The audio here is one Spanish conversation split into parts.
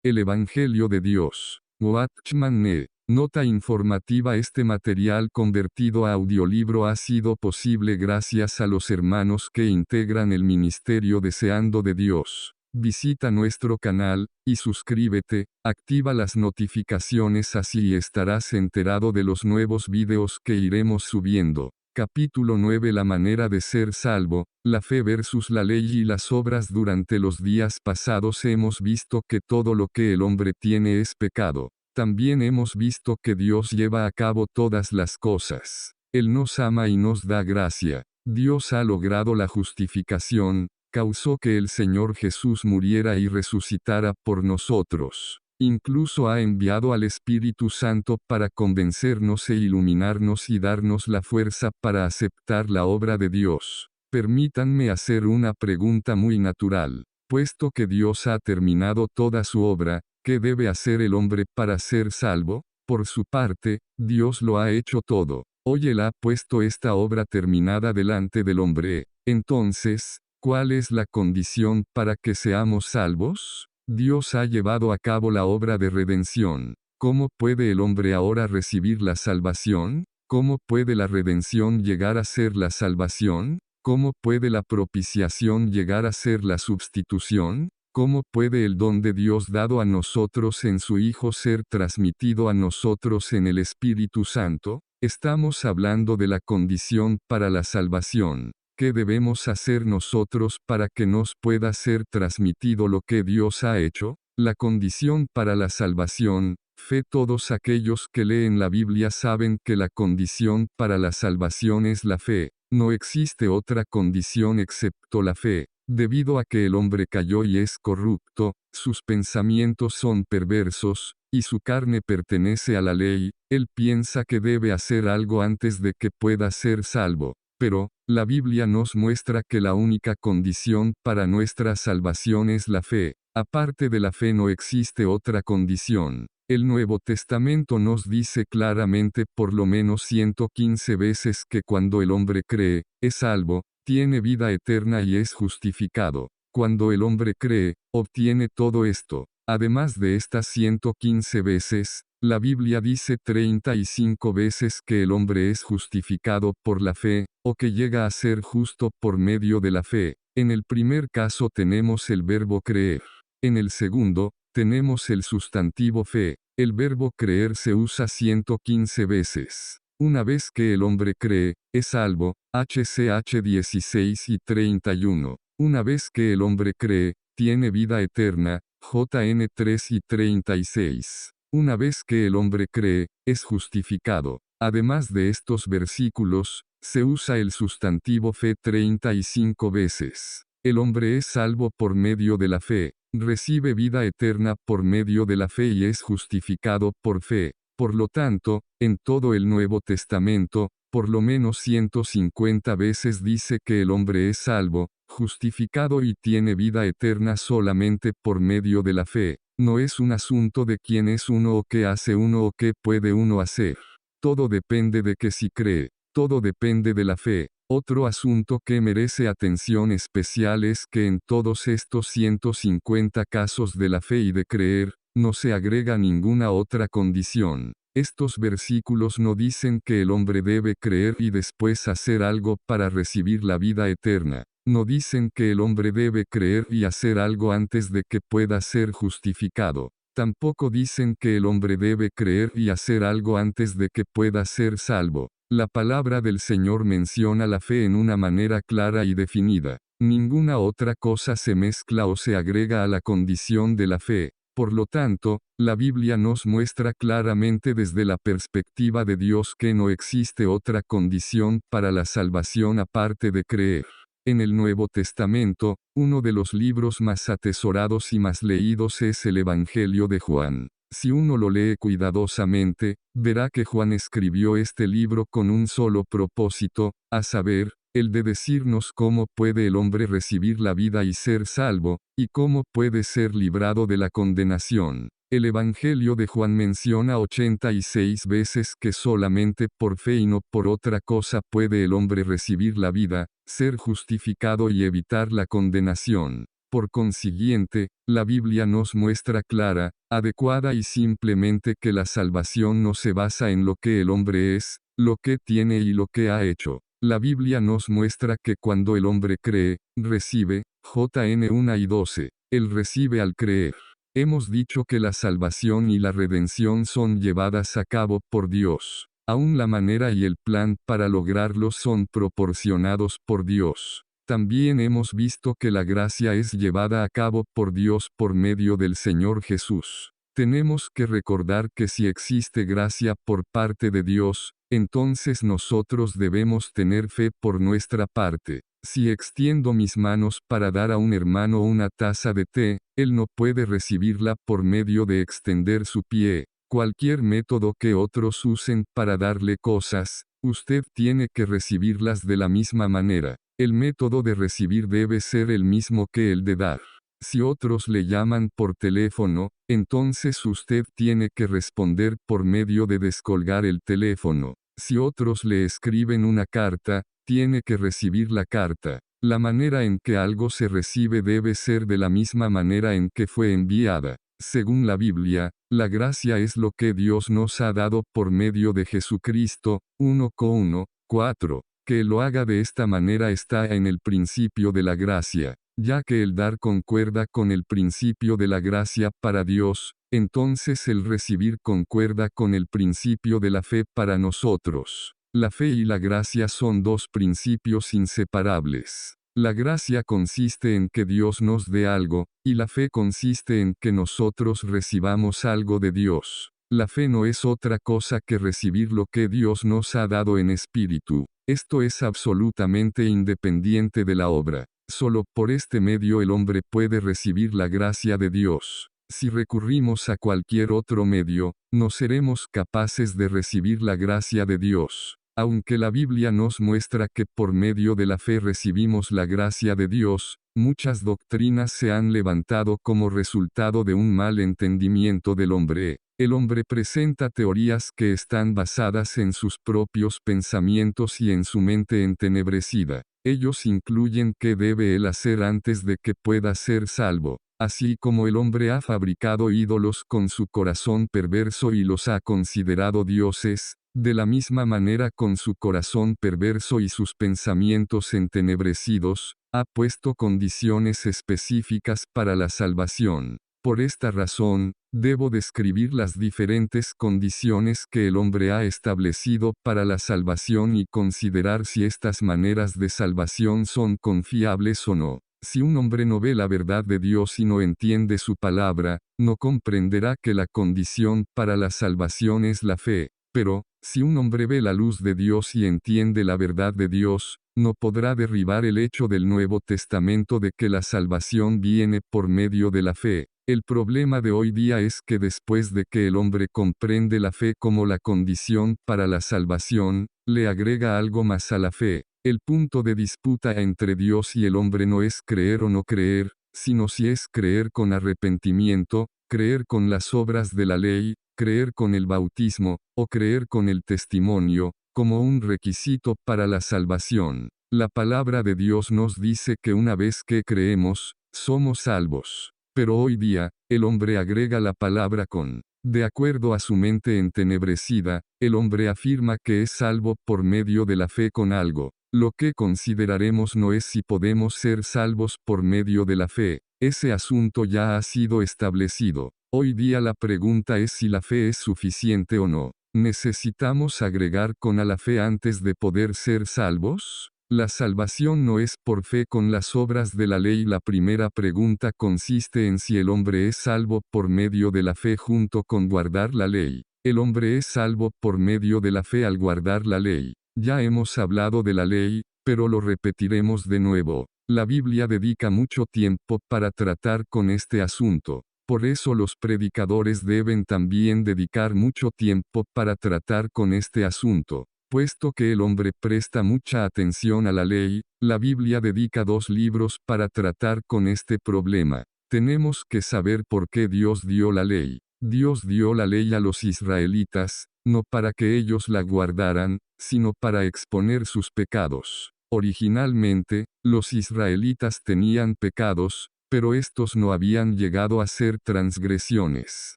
El Evangelio de Dios. Watchman Nee. Nota informativa. Este material convertido a audiolibro ha sido posible gracias a los hermanos que integran el Ministerio Deseando de Dios. Visita nuestro canal, y suscríbete, activa las notificaciones, así estarás enterado de los nuevos videos que iremos subiendo. Capítulo 9. La manera de ser salvo, la fe versus la ley y las obras. Durante los días pasados hemos visto que todo lo que el hombre tiene es pecado. También hemos visto que Dios lleva a cabo todas las cosas. Él nos ama y nos da gracia. Dios ha logrado la justificación, causó que el Señor Jesús muriera y resucitara por nosotros. Incluso ha enviado al Espíritu Santo para convencernos e iluminarnos y darnos la fuerza para aceptar la obra de Dios. Permítanme hacer una pregunta muy natural. Puesto que Dios ha terminado toda su obra, ¿qué debe hacer el hombre para ser salvo? Por su parte, Dios lo ha hecho todo. Hoy Él ha puesto esta obra terminada delante del hombre. Entonces, ¿cuál es la condición para que seamos salvos? Dios ha llevado a cabo la obra de redención. ¿Cómo puede el hombre ahora recibir la salvación? ¿Cómo puede la redención llegar a ser la salvación? ¿Cómo puede la propiciación llegar a ser la sustitución? ¿Cómo puede el don de Dios dado a nosotros en su Hijo ser transmitido a nosotros en el Espíritu Santo? Estamos hablando de la condición para la salvación. ¿Qué debemos hacer nosotros para que nos pueda ser transmitido lo que Dios ha hecho? La condición para la salvación, fe. Todos aquellos que leen la Biblia saben que la condición para la salvación es la fe. No existe otra condición excepto la fe. Debido a que el hombre cayó y es corrupto, sus pensamientos son perversos, y su carne pertenece a la ley, él piensa que debe hacer algo antes de que pueda ser salvo. Pero, la Biblia nos muestra que la única condición para nuestra salvación es la fe. Aparte de la fe no existe otra condición. El Nuevo Testamento nos dice claramente por lo menos 115 veces que cuando el hombre cree, es salvo, tiene vida eterna y es justificado. Cuando el hombre cree, obtiene todo esto. Además de estas 115 veces, la Biblia dice 35 veces que el hombre es justificado por la fe, o que llega a ser justo por medio de la fe. En el primer caso tenemos el verbo creer. En el segundo, tenemos el sustantivo fe. El verbo creer se usa 115 veces. Una vez que el hombre cree, es salvo, HCH 16 y 31. Una vez que el hombre cree, tiene vida eterna, JN 3 y 36. Una vez que el hombre cree, es justificado. Además de estos versículos, se usa el sustantivo fe 35 veces. El hombre es salvo por medio de la fe, recibe vida eterna por medio de la fe y es justificado por fe. Por lo tanto, en todo el Nuevo Testamento, por lo menos 150 veces dice que el hombre es salvo, justificado y tiene vida eterna solamente por medio de la fe. No es un asunto de quién es uno o qué hace uno o qué puede uno hacer. Todo depende de que si cree. Todo depende de la fe. Otro asunto que merece atención especial es que en todos estos 150 casos de la fe y de creer, no se agrega ninguna otra condición. Estos versículos no dicen que el hombre debe creer y después hacer algo para recibir la vida eterna. No dicen que el hombre debe creer y hacer algo antes de que pueda ser justificado. Tampoco dicen que el hombre debe creer y hacer algo antes de que pueda ser salvo. La palabra del Señor menciona la fe en una manera clara y definida. Ninguna otra cosa se mezcla o se agrega a la condición de la fe. Por lo tanto, la Biblia nos muestra claramente desde la perspectiva de Dios que no existe otra condición para la salvación aparte de creer. En el Nuevo Testamento, uno de los libros más atesorados y más leídos es el Evangelio de Juan. Si uno lo lee cuidadosamente, verá que Juan escribió este libro con un solo propósito, a saber, el de decirnos cómo puede el hombre recibir la vida y ser salvo, y cómo puede ser librado de la condenación. El Evangelio de Juan menciona 86 veces que solamente por fe y no por otra cosa puede el hombre recibir la vida, ser justificado y evitar la condenación. Por consiguiente, la Biblia nos muestra clara, adecuada y simplemente que la salvación no se basa en lo que el hombre es, lo que tiene y lo que ha hecho. La Biblia nos muestra que cuando el hombre cree, recibe, JN 1 y 12, él recibe al creer. Hemos dicho que la salvación y la redención son llevadas a cabo por Dios. Aún la manera y el plan para lograrlo son proporcionados por Dios. También hemos visto que la gracia es llevada a cabo por Dios por medio del Señor Jesús. Tenemos que recordar que si existe gracia por parte de Dios, entonces nosotros debemos tener fe por nuestra parte. Si extiendo mis manos para dar a un hermano una taza de té, él no puede recibirla por medio de extender su pie. Cualquier método que otros usen para darle cosas, usted tiene que recibirlas de la misma manera. El método de recibir debe ser el mismo que el de dar. Si otros le llaman por teléfono, entonces usted tiene que responder por medio de descolgar el teléfono. Si otros le escriben una carta, tiene que recibir la carta. La manera en que algo se recibe debe ser de la misma manera en que fue enviada. Según la Biblia, la gracia es lo que Dios nos ha dado por medio de Jesucristo, 1:4. Que lo haga de esta manera está en el principio de la gracia, ya que el dar concuerda con el principio de la gracia para Dios, entonces el recibir concuerda con el principio de la fe para nosotros. La fe y la gracia son dos principios inseparables. La gracia consiste en que Dios nos dé algo, y la fe consiste en que nosotros recibamos algo de Dios. La fe no es otra cosa que recibir lo que Dios nos ha dado en espíritu. Esto es absolutamente independiente de la obra. Solo por este medio el hombre puede recibir la gracia de Dios. Si recurrimos a cualquier otro medio, no seremos capaces de recibir la gracia de Dios. Aunque la Biblia nos muestra que por medio de la fe recibimos la gracia de Dios, muchas doctrinas se han levantado como resultado de un mal entendimiento del hombre. El hombre presenta teorías que están basadas en sus propios pensamientos y en su mente entenebrecida. Ellos incluyen qué debe él hacer antes de que pueda ser salvo. Así como el hombre ha fabricado ídolos con su corazón perverso y los ha considerado dioses, de la misma manera con su corazón perverso y sus pensamientos entenebrecidos, ha puesto condiciones específicas para la salvación. Por esta razón, debo describir las diferentes condiciones que el hombre ha establecido para la salvación y considerar si estas maneras de salvación son confiables o no. Si un hombre no ve la verdad de Dios y no entiende su palabra, no comprenderá que la condición para la salvación es la fe. Pero, si un hombre ve la luz de Dios y entiende la verdad de Dios, no podrá derribar el hecho del Nuevo Testamento de que la salvación viene por medio de la fe. El problema de hoy día es que después de que el hombre comprende la fe como la condición para la salvación, le agrega algo más a la fe. El punto de disputa entre Dios y el hombre no es creer o no creer, sino si es creer con arrepentimiento, creer con las obras de la ley, creer con el bautismo, o creer con el testimonio, como un requisito para la salvación. La palabra de Dios nos dice que una vez que creemos, somos salvos. Pero hoy día, el hombre agrega la palabra con. De acuerdo a su mente entenebrecida, el hombre afirma que es salvo por medio de la fe con algo. Lo que consideraremos no es si podemos ser salvos por medio de la fe. Ese asunto ya ha sido establecido. Hoy día la pregunta es si la fe es suficiente o no. ¿Necesitamos agregar con a la fe antes de poder ser salvos? La salvación no es por fe con las obras de la ley. La primera pregunta consiste en si el hombre es salvo por medio de la fe junto con guardar la ley. El hombre es salvo por medio de la fe al guardar la ley. Ya hemos hablado de la ley, pero lo repetiremos de nuevo. La Biblia dedica mucho tiempo para tratar con este asunto. Por eso los predicadores deben también dedicar mucho tiempo para tratar con este asunto. Puesto que el hombre presta mucha atención a la ley, la Biblia dedica 2 libros para tratar con este problema. Tenemos que saber por qué Dios dio la ley. Dios dio la ley a los israelitas, no para que ellos la guardaran, sino para exponer sus pecados. Originalmente, los israelitas tenían pecados, pero estos no habían llegado a ser transgresiones.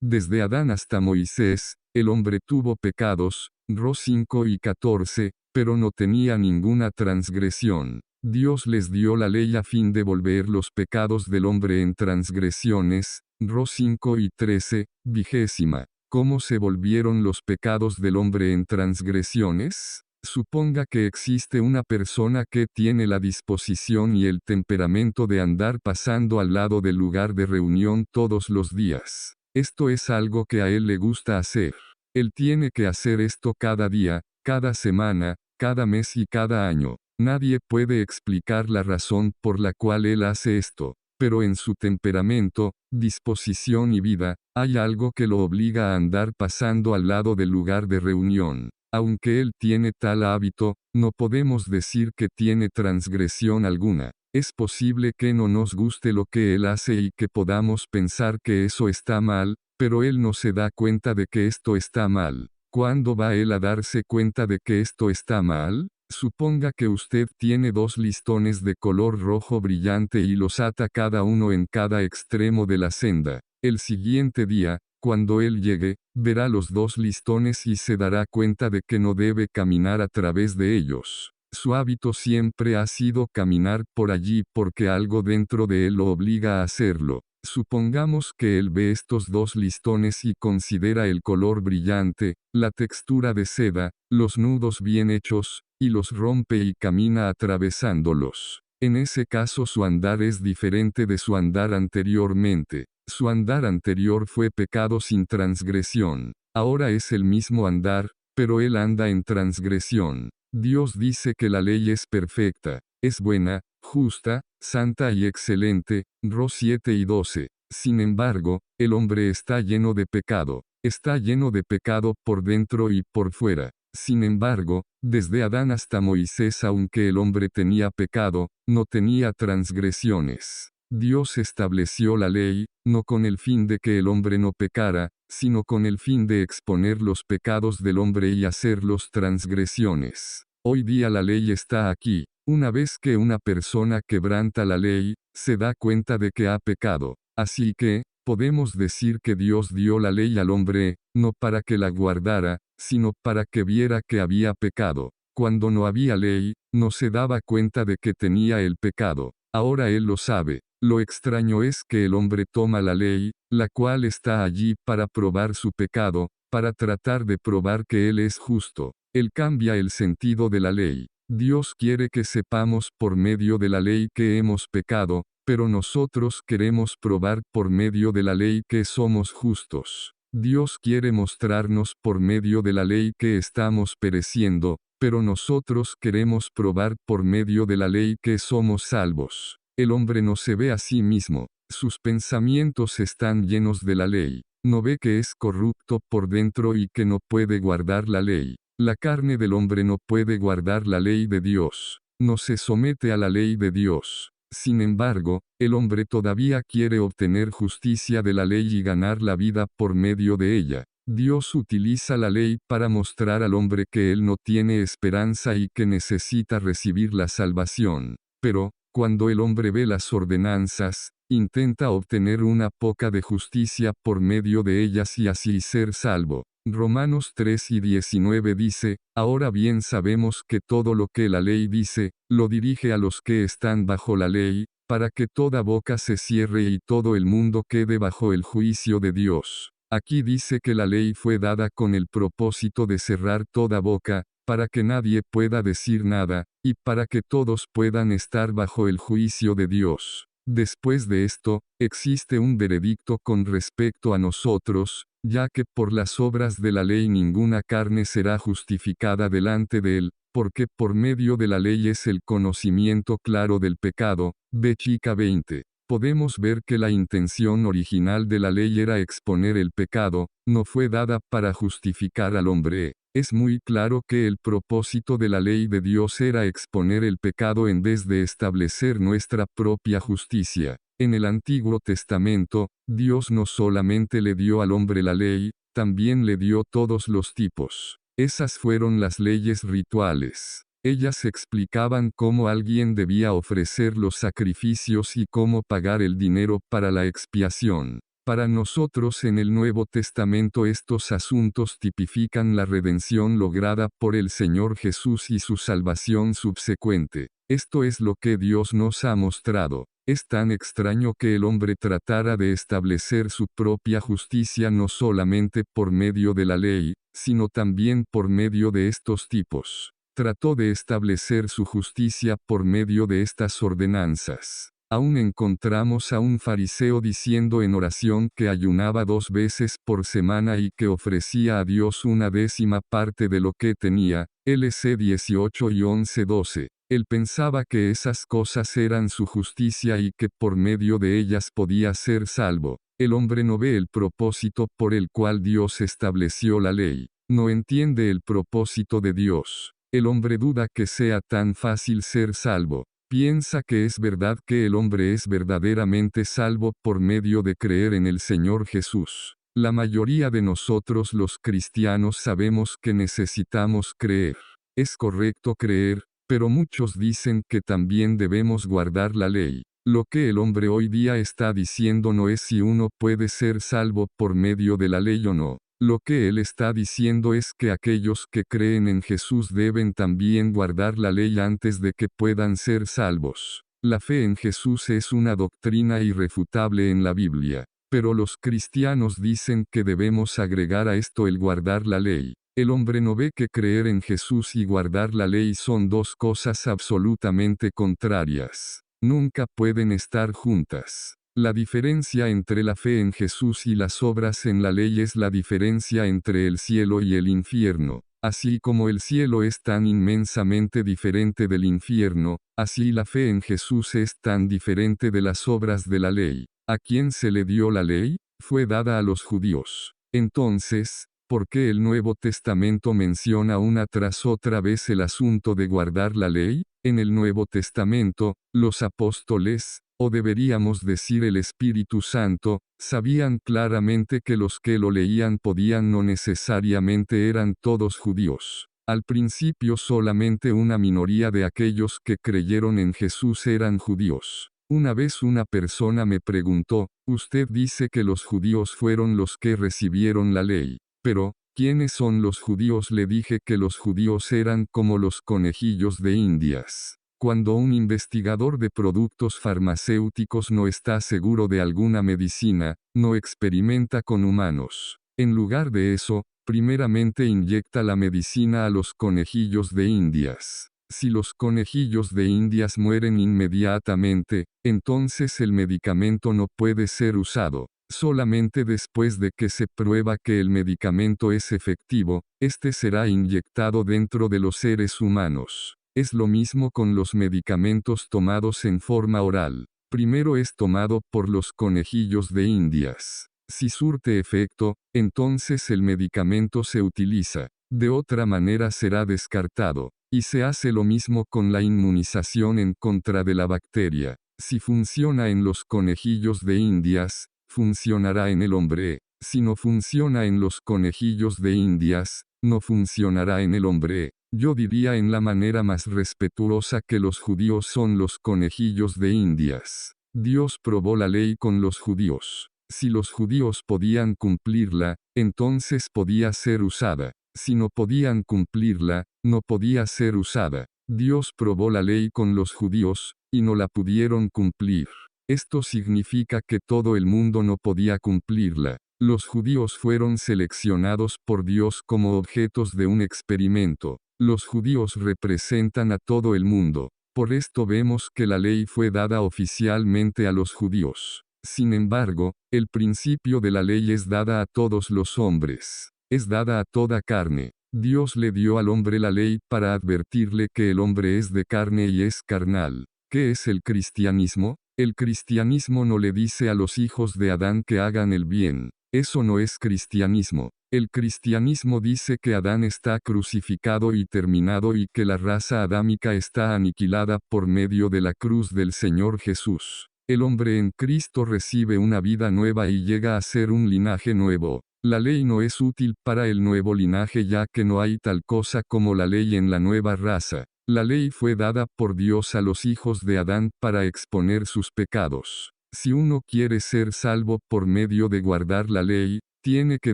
Desde Adán hasta Moisés, el hombre tuvo pecados, Ro 5 y 14, pero no tenía ninguna transgresión. Dios les dio la ley a fin de volver los pecados del hombre en transgresiones, Ro 5 y 13, 20. ¿Cómo se volvieron los pecados del hombre en transgresiones? Suponga que existe una persona que tiene la disposición y el temperamento de andar pasando al lado del lugar de reunión todos los días. Esto es algo que a él le gusta hacer. Él tiene que hacer esto cada día, cada semana, cada mes y cada año. Nadie puede explicar la razón por la cual él hace esto, pero en su temperamento, disposición y vida, hay algo que lo obliga a andar pasando al lado del lugar de reunión. Aunque él tiene tal hábito, no podemos decir que tiene transgresión alguna. Es posible que no nos guste lo que él hace y que podamos pensar que eso está mal, pero él no se da cuenta de que esto está mal. ¿Cuándo va él a darse cuenta de que esto está mal? Suponga que usted tiene 2 listones de color rojo brillante y los ata cada uno en cada extremo de la senda. El siguiente día, cuando él llegue, verá los 2 listones y se dará cuenta de que no debe caminar a través de ellos. Su hábito siempre ha sido caminar por allí porque algo dentro de él lo obliga a hacerlo. Supongamos que él ve estos 2 listones y considera el color brillante, la textura de seda, los nudos bien hechos, y los rompe y camina atravesándolos. En ese caso su andar es diferente de su andar anteriormente. Su andar anterior fue pecado sin transgresión. Ahora es el mismo andar, pero él anda en transgresión. Dios dice que la ley es perfecta, es buena, justa, santa y excelente, Ro 7 y 12. Sin embargo, el hombre está lleno de pecado. Está lleno de pecado por dentro y por fuera. Sin embargo, desde Adán hasta Moisés, aunque el hombre tenía pecado, no tenía transgresiones. Dios estableció la ley, no con el fin de que el hombre no pecara, sino con el fin de exponer los pecados del hombre y hacerlos transgresiones. Hoy día la ley está aquí. Una vez que una persona quebranta la ley, se da cuenta de que ha pecado. Así que, podemos decir que Dios dio la ley al hombre, no para que la guardara, sino para que viera que había pecado. Cuando no había ley, no se daba cuenta de que tenía el pecado. Ahora él lo sabe. Lo extraño es que el hombre toma la ley, la cual está allí para probar su pecado, para tratar de probar que él es justo. Él cambia el sentido de la ley. Dios quiere que sepamos por medio de la ley que hemos pecado, pero nosotros queremos probar por medio de la ley que somos justos. Dios quiere mostrarnos por medio de la ley que estamos pereciendo, pero nosotros queremos probar por medio de la ley que somos salvos. El hombre no se ve a sí mismo, sus pensamientos están llenos de la ley. No ve que es corrupto por dentro y que no puede guardar la ley. La carne del hombre no puede guardar la ley de Dios. No se somete a la ley de Dios. Sin embargo, el hombre todavía quiere obtener justicia de la ley y ganar la vida por medio de ella. Dios utiliza la ley para mostrar al hombre que él no tiene esperanza y que necesita recibir la salvación. Pero, cuando el hombre ve las ordenanzas, intenta obtener una poca de justicia por medio de ellas y así ser salvo. Romanos 3 y 19 dice, ahora bien sabemos que todo lo que la ley dice, lo dirige a los que están bajo la ley, para que toda boca se cierre y todo el mundo quede bajo el juicio de Dios. Aquí dice que la ley fue dada con el propósito de cerrar toda boca, para que nadie pueda decir nada, y para que todos puedan estar bajo el juicio de Dios. Después de esto, existe un veredicto con respecto a nosotros, ya que por las obras de la ley ninguna carne será justificada delante de él, porque por medio de la ley es el conocimiento claro del pecado. B. Chica 20. Podemos ver que la intención original de la ley era exponer el pecado, no fue dada para justificar al hombre. Es muy claro que el propósito de la ley de Dios era exponer el pecado en vez de establecer nuestra propia justicia. En el Antiguo Testamento, Dios no solamente le dio al hombre la ley, también le dio todos los tipos. Esas fueron las leyes rituales. Ellas explicaban cómo alguien debía ofrecer los sacrificios y cómo pagar el dinero para la expiación. Para nosotros en el Nuevo Testamento estos asuntos tipifican la redención lograda por el Señor Jesús y su salvación subsecuente. Esto es lo que Dios nos ha mostrado. Es tan extraño que el hombre tratara de establecer su propia justicia no solamente por medio de la ley, sino también por medio de estos tipos. Trató de establecer su justicia por medio de estas ordenanzas. Aún encontramos a un fariseo diciendo en oración que ayunaba 2 veces por semana y que ofrecía a Dios 1/10 parte de lo que tenía, LC 18 y 11:12. Él pensaba que esas cosas eran su justicia y que por medio de ellas podía ser salvo. El hombre no ve el propósito por el cual Dios estableció la ley. No entiende el propósito de Dios. El hombre duda que sea tan fácil ser salvo. Piensa que es verdad que el hombre es verdaderamente salvo por medio de creer en el Señor Jesús. La mayoría de nosotros los cristianos sabemos que necesitamos creer. Es correcto creer, pero muchos dicen que también debemos guardar la ley. Lo que el hombre hoy día está diciendo no es si uno puede ser salvo por medio de la ley o no. Lo que él está diciendo es que aquellos que creen en Jesús deben también guardar la ley antes de que puedan ser salvos. La fe en Jesús es una doctrina irrefutable en la Biblia, pero los cristianos dicen que debemos agregar a esto el guardar la ley. El hombre no ve que creer en Jesús y guardar la ley son dos cosas absolutamente contrarias. Nunca pueden estar juntas. La diferencia entre la fe en Jesús y las obras en la ley es la diferencia entre el cielo y el infierno. Así como el cielo es tan inmensamente diferente del infierno, así la fe en Jesús es tan diferente de las obras de la ley. ¿A quién se le dio la ley? Fue dada a los judíos. Entonces, ¿por qué el Nuevo Testamento menciona una tras otra vez el asunto de guardar la ley? En el Nuevo Testamento, los apóstoles, o deberíamos decir el Espíritu Santo, sabían claramente que los que lo leían podían no necesariamente eran todos judíos. Al principio solamente una minoría de aquellos que creyeron en Jesús eran judíos. Una vez una persona me preguntó, usted dice que los judíos fueron los que recibieron la ley, pero, ¿quiénes son los judíos? Le dije que los judíos eran como los conejillos de Indias. Cuando un investigador de productos farmacéuticos no está seguro de alguna medicina, no experimenta con humanos. En lugar de eso, primeramente inyecta la medicina a los conejillos de Indias. Si los conejillos de Indias mueren inmediatamente, entonces el medicamento no puede ser usado. Solamente después de que se prueba que el medicamento es efectivo, este será inyectado dentro de los seres humanos. Es lo mismo con los medicamentos tomados en forma oral. Primero es tomado por los conejillos de Indias. Si surte efecto, entonces el medicamento se utiliza. De otra manera será descartado. Y se hace lo mismo con la inmunización en contra de la bacteria. Si funciona en los conejillos de Indias, funcionará en el hombre. Si no funciona en los conejillos de Indias, no funcionará en el hombre. Yo diría en la manera más respetuosa que los judíos son los conejillos de Indias. Dios probó la ley con los judíos. Si los judíos podían cumplirla, entonces podía ser usada. Si no podían cumplirla, no podía ser usada. Dios probó la ley con los judíos, y no la pudieron cumplir. Esto significa que todo el mundo no podía cumplirla. Los judíos fueron seleccionados por Dios como objetos de un experimento. Los judíos representan a todo el mundo. Por esto vemos que la ley fue dada oficialmente a los judíos. Sin embargo, el principio de la ley es dada a todos los hombres. Es dada a toda carne. Dios le dio al hombre la ley para advertirle que el hombre es de carne y es carnal. ¿Qué es el cristianismo? El cristianismo no le dice a los hijos de Adán que hagan el bien. Eso no es cristianismo. El cristianismo dice que Adán está crucificado y terminado y que la raza adámica está aniquilada por medio de la cruz del Señor Jesús. El hombre en Cristo recibe una vida nueva y llega a ser un linaje nuevo. La ley no es útil para el nuevo linaje ya que no hay tal cosa como la ley en la nueva raza. La ley fue dada por Dios a los hijos de Adán para exponer sus pecados. Si uno quiere ser salvo por medio de guardar la ley, tiene que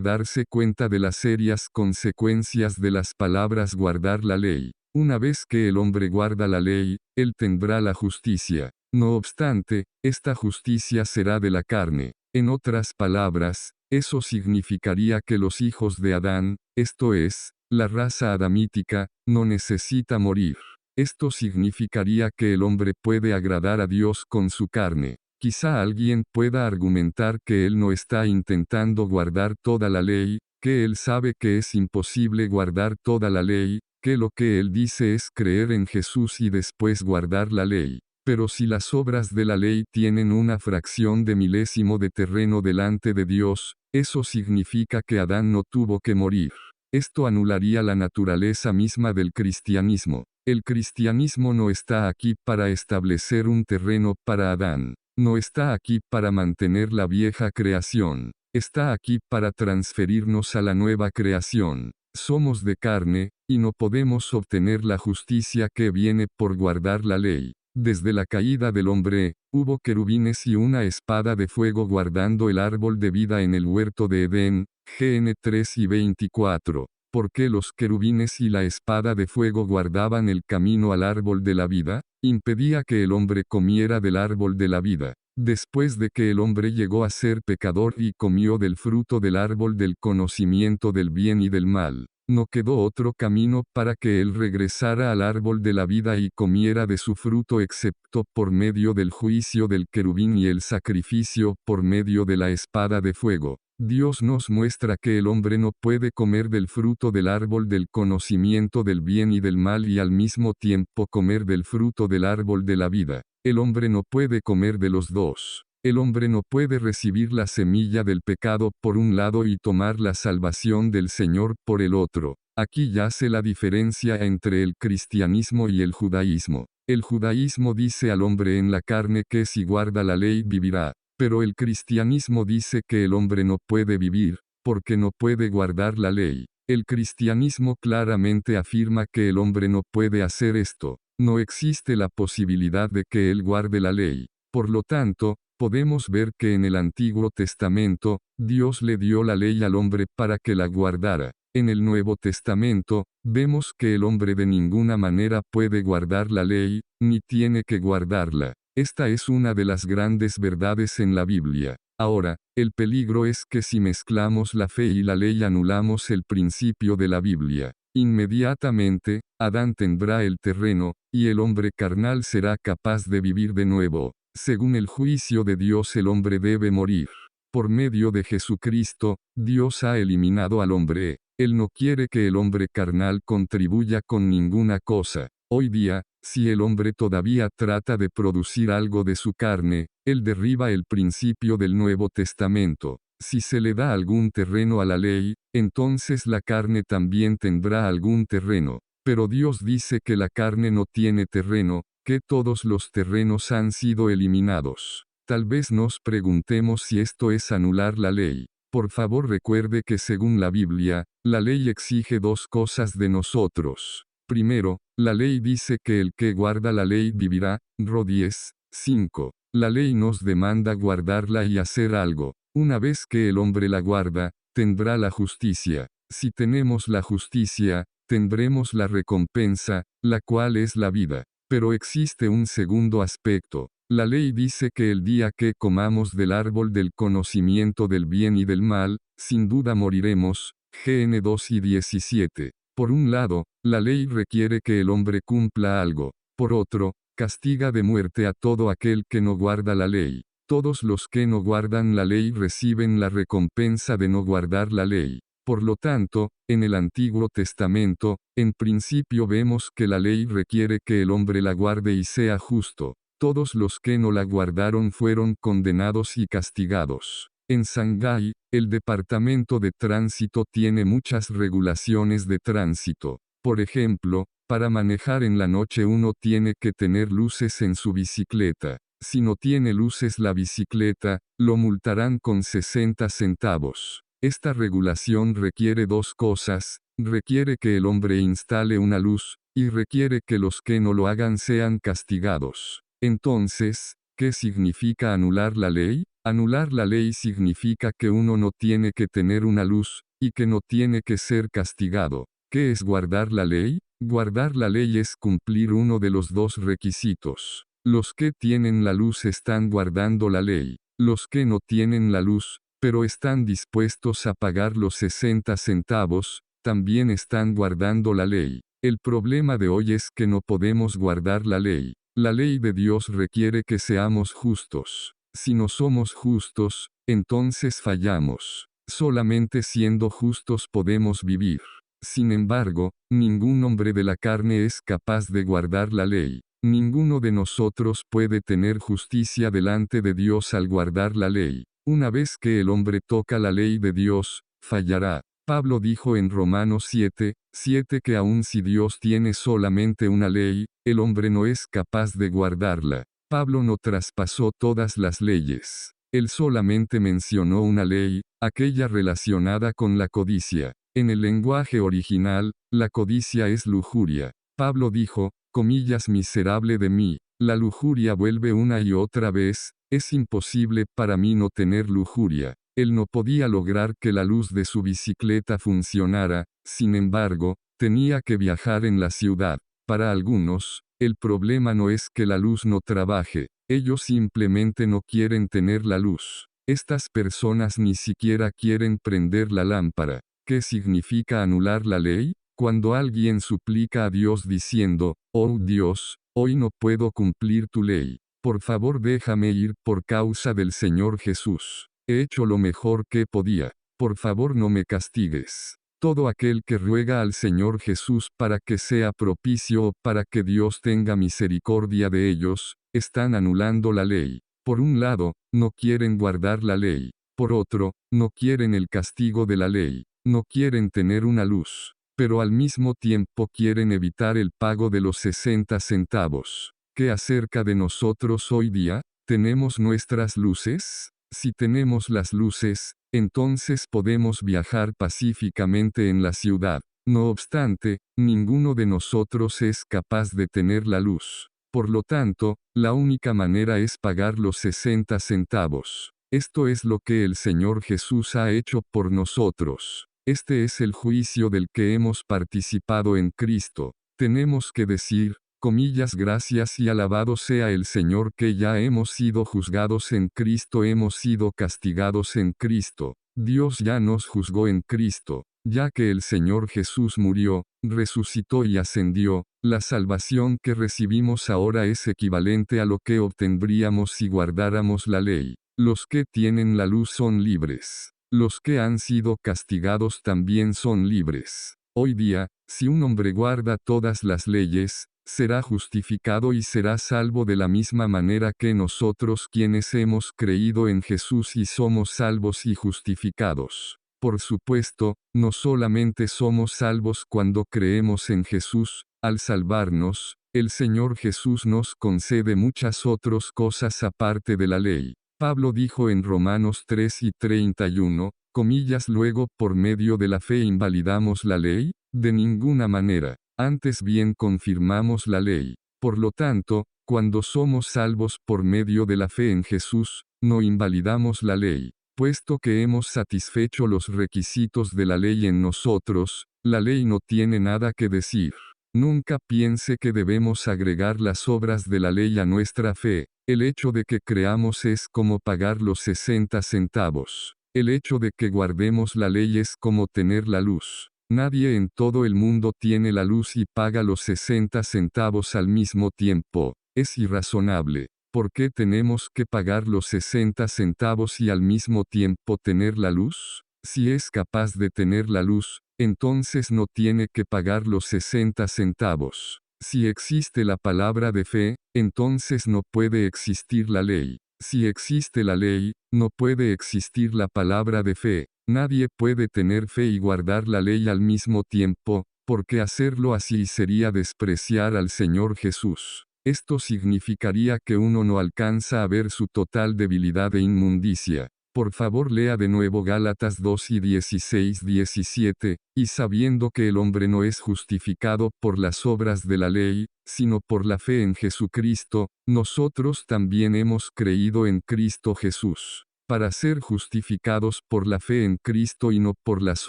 darse cuenta de las serias consecuencias de las palabras guardar la ley. Una vez que el hombre guarda la ley, él tendrá la justicia. No obstante, esta justicia será de la carne. En otras palabras, eso significaría que los hijos de Adán, esto es, la raza adamítica, no necesita morir. Esto significaría que el hombre puede agradar a Dios con su carne. Quizá alguien pueda argumentar que él no está intentando guardar toda la ley, que él sabe que es imposible guardar toda la ley, que lo que él dice es creer en Jesús y después guardar la ley. Pero si las obras de la ley tienen una fracción de milésimo de terreno delante de Dios, eso significa que Adán no tuvo que morir. Esto anularía la naturaleza misma del cristianismo. El cristianismo no está aquí para establecer un terreno para Adán. No está aquí para mantener la vieja creación. Está aquí para transferirnos a la nueva creación. Somos de carne, y no podemos obtener la justicia que viene por guardar la ley. Desde la caída del hombre, hubo querubines y una espada de fuego guardando el árbol de vida en el huerto de Edén, GN 3 y 24. ¿Por qué los querubines y la espada de fuego guardaban el camino al árbol de la vida? Impedía que el hombre comiera del árbol de la vida. Después de que el hombre llegó a ser pecador y comió del fruto del árbol del conocimiento del bien y del mal, no quedó otro camino para que él regresara al árbol de la vida y comiera de su fruto excepto por medio del juicio del querubín y el sacrificio por medio de la espada de fuego. Dios nos muestra que el hombre no puede comer del fruto del árbol del conocimiento del bien y del mal y al mismo tiempo comer del fruto del árbol de la vida. El hombre no puede comer de los dos. El hombre no puede recibir la semilla del pecado por un lado y tomar la salvación del Señor por el otro. Aquí yace la diferencia entre el cristianismo y el judaísmo. El judaísmo dice al hombre en la carne que si guarda la ley vivirá. Pero el cristianismo dice que el hombre no puede vivir, porque no puede guardar la ley. El cristianismo claramente afirma que el hombre no puede hacer esto. No existe la posibilidad de que él guarde la ley. Por lo tanto, podemos ver que en el Antiguo Testamento, Dios le dio la ley al hombre para que la guardara. En el Nuevo Testamento, vemos que el hombre de ninguna manera puede guardar la ley, ni tiene que guardarla. Esta es una de las grandes verdades en la Biblia. Ahora, el peligro es que si mezclamos la fe y la ley anulamos el principio de la Biblia. Inmediatamente, Adán tendrá el terreno, y el hombre carnal será capaz de vivir de nuevo. Según el juicio de Dios el hombre debe morir. Por medio de Jesucristo, Dios ha eliminado al hombre. Él no quiere que el hombre carnal contribuya con ninguna cosa. Hoy día, si el hombre todavía trata de producir algo de su carne, él derriba el principio del Nuevo Testamento. Si se le da algún terreno a la ley, entonces la carne también tendrá algún terreno. Pero Dios dice que la carne no tiene terreno, que todos los terrenos han sido eliminados. Tal vez nos preguntemos si esto es anular la ley. Por favor recuerde que según la Biblia, la ley exige dos cosas de nosotros. Primero, la ley dice que el que guarda la ley vivirá, Ro 10, 5. La ley nos demanda guardarla y hacer algo. Una vez que el hombre la guarda, tendrá la justicia. Si tenemos la justicia, tendremos la recompensa, la cual es la vida. Pero existe un segundo aspecto. La ley dice que el día que comamos del árbol del conocimiento del bien y del mal, sin duda moriremos, GN 2 y 17. Por un lado, la ley requiere que el hombre cumpla algo. Por otro, castiga de muerte a todo aquel que no guarda la ley. Todos los que no guardan la ley reciben la recompensa de no guardar la ley. Por lo tanto, en el Antiguo Testamento, en principio vemos que la ley requiere que el hombre la guarde y sea justo. Todos los que no la guardaron fueron condenados y castigados. En Shanghái, el Departamento de Tránsito tiene muchas regulaciones de tránsito. Por ejemplo, para manejar en la noche uno tiene que tener luces en su bicicleta. Si no tiene luces la bicicleta, lo multarán con 60 centavos. Esta regulación requiere dos cosas. Requiere que el hombre instale una luz, y requiere que los que no lo hagan sean castigados. Entonces, ¿qué significa anular la ley? Anular la ley significa que uno no tiene que tener una luz, y que no tiene que ser castigado. ¿Qué es guardar la ley? Guardar la ley es cumplir uno de los dos requisitos. Los que tienen la luz están guardando la ley. Los que no tienen la luz, pero están dispuestos a pagar los 60 centavos, también están guardando la ley. El problema de hoy es que no podemos guardar la ley. La ley de Dios requiere que seamos justos. Si no somos justos, entonces fallamos. Solamente siendo justos podemos vivir. Sin embargo, ningún hombre de la carne es capaz de guardar la ley. Ninguno de nosotros puede tener justicia delante de Dios al guardar la ley. Una vez que el hombre toca la ley de Dios, fallará. Pablo dijo en Romanos 7:7 que aun si Dios tiene solamente una ley, el hombre no es capaz de guardarla. Pablo no traspasó todas las leyes. Él solamente mencionó una ley, aquella relacionada con la codicia. En el lenguaje original, la codicia es lujuria. Pablo dijo, comillas, miserable de mí, la lujuria vuelve una y otra vez, es imposible para mí no tener lujuria. Él no podía lograr que la luz de su bicicleta funcionara, sin embargo, tenía que viajar en la ciudad. Para algunos, el problema no es que la luz no trabaje, ellos simplemente no quieren tener la luz. Estas personas ni siquiera quieren prender la lámpara. ¿Qué significa anular la ley? Cuando alguien suplica a Dios diciendo, oh Dios, hoy no puedo cumplir tu ley. Por favor déjame ir por causa del Señor Jesús. He hecho lo mejor que podía. Por favor no me castigues. Todo aquel que ruega al Señor Jesús para que sea propicio o para que Dios tenga misericordia de ellos, están anulando la ley. Por un lado, no quieren guardar la ley. Por otro, no quieren el castigo de la ley. No quieren tener una luz. Pero al mismo tiempo quieren evitar el pago de los 60 centavos. ¿Qué acerca de nosotros hoy día? ¿Tenemos nuestras luces? Si tenemos las luces, entonces podemos viajar pacíficamente en la ciudad. No obstante, ninguno de nosotros es capaz de tener la luz. Por lo tanto, la única manera es pagar los 60 centavos. Esto es lo que el Señor Jesús ha hecho por nosotros. Este es el juicio del que hemos participado en Cristo. Tenemos que decir, comillas, gracias y alabado sea el Señor que ya hemos sido juzgados en Cristo, hemos sido castigados en Cristo. Dios ya nos juzgó en Cristo. Ya que el Señor Jesús murió, resucitó y ascendió, la salvación que recibimos ahora es equivalente a lo que obtendríamos si guardáramos la ley. Los que tienen la luz son libres. Los que han sido castigados también son libres. Hoy día, si un hombre guarda todas las leyes, será justificado y será salvo de la misma manera que nosotros quienes hemos creído en Jesús y somos salvos y justificados. Por supuesto, no solamente somos salvos cuando creemos en Jesús, al salvarnos, el Señor Jesús nos concede muchas otras cosas aparte de la ley. Pablo dijo en Romanos 3:31, comillas, luego por medio de la fe invalidamos la ley, de ninguna manera, antes bien confirmamos la ley. Por lo tanto, cuando somos salvos por medio de la fe en Jesús, no invalidamos la ley. Puesto que hemos satisfecho los requisitos de la ley en nosotros, la ley no tiene nada que decir. Nunca piense que debemos agregar las obras de la ley a nuestra fe. El hecho de que creamos es como pagar los 60 centavos. El hecho de que guardemos la ley es como tener la luz. Nadie en todo el mundo tiene la luz y paga los 60 centavos al mismo tiempo. Es irrazonable. ¿Por qué tenemos que pagar los 60 centavos y al mismo tiempo tener la luz? Si es capaz de tener la luz, entonces no tiene que pagar los 60 centavos. Si existe la palabra de fe, entonces no puede existir la ley. Si existe la ley, no puede existir la palabra de fe. Nadie puede tener fe y guardar la ley al mismo tiempo, porque hacerlo así sería despreciar al Señor Jesús. Esto significaría que uno no alcanza a ver su total debilidad e inmundicia. Por favor lea de nuevo Gálatas 2 y 16-17, y sabiendo que el hombre no es justificado por las obras de la ley, sino por la fe en Jesucristo, nosotros también hemos creído en Cristo Jesús, para ser justificados por la fe en Cristo y no por las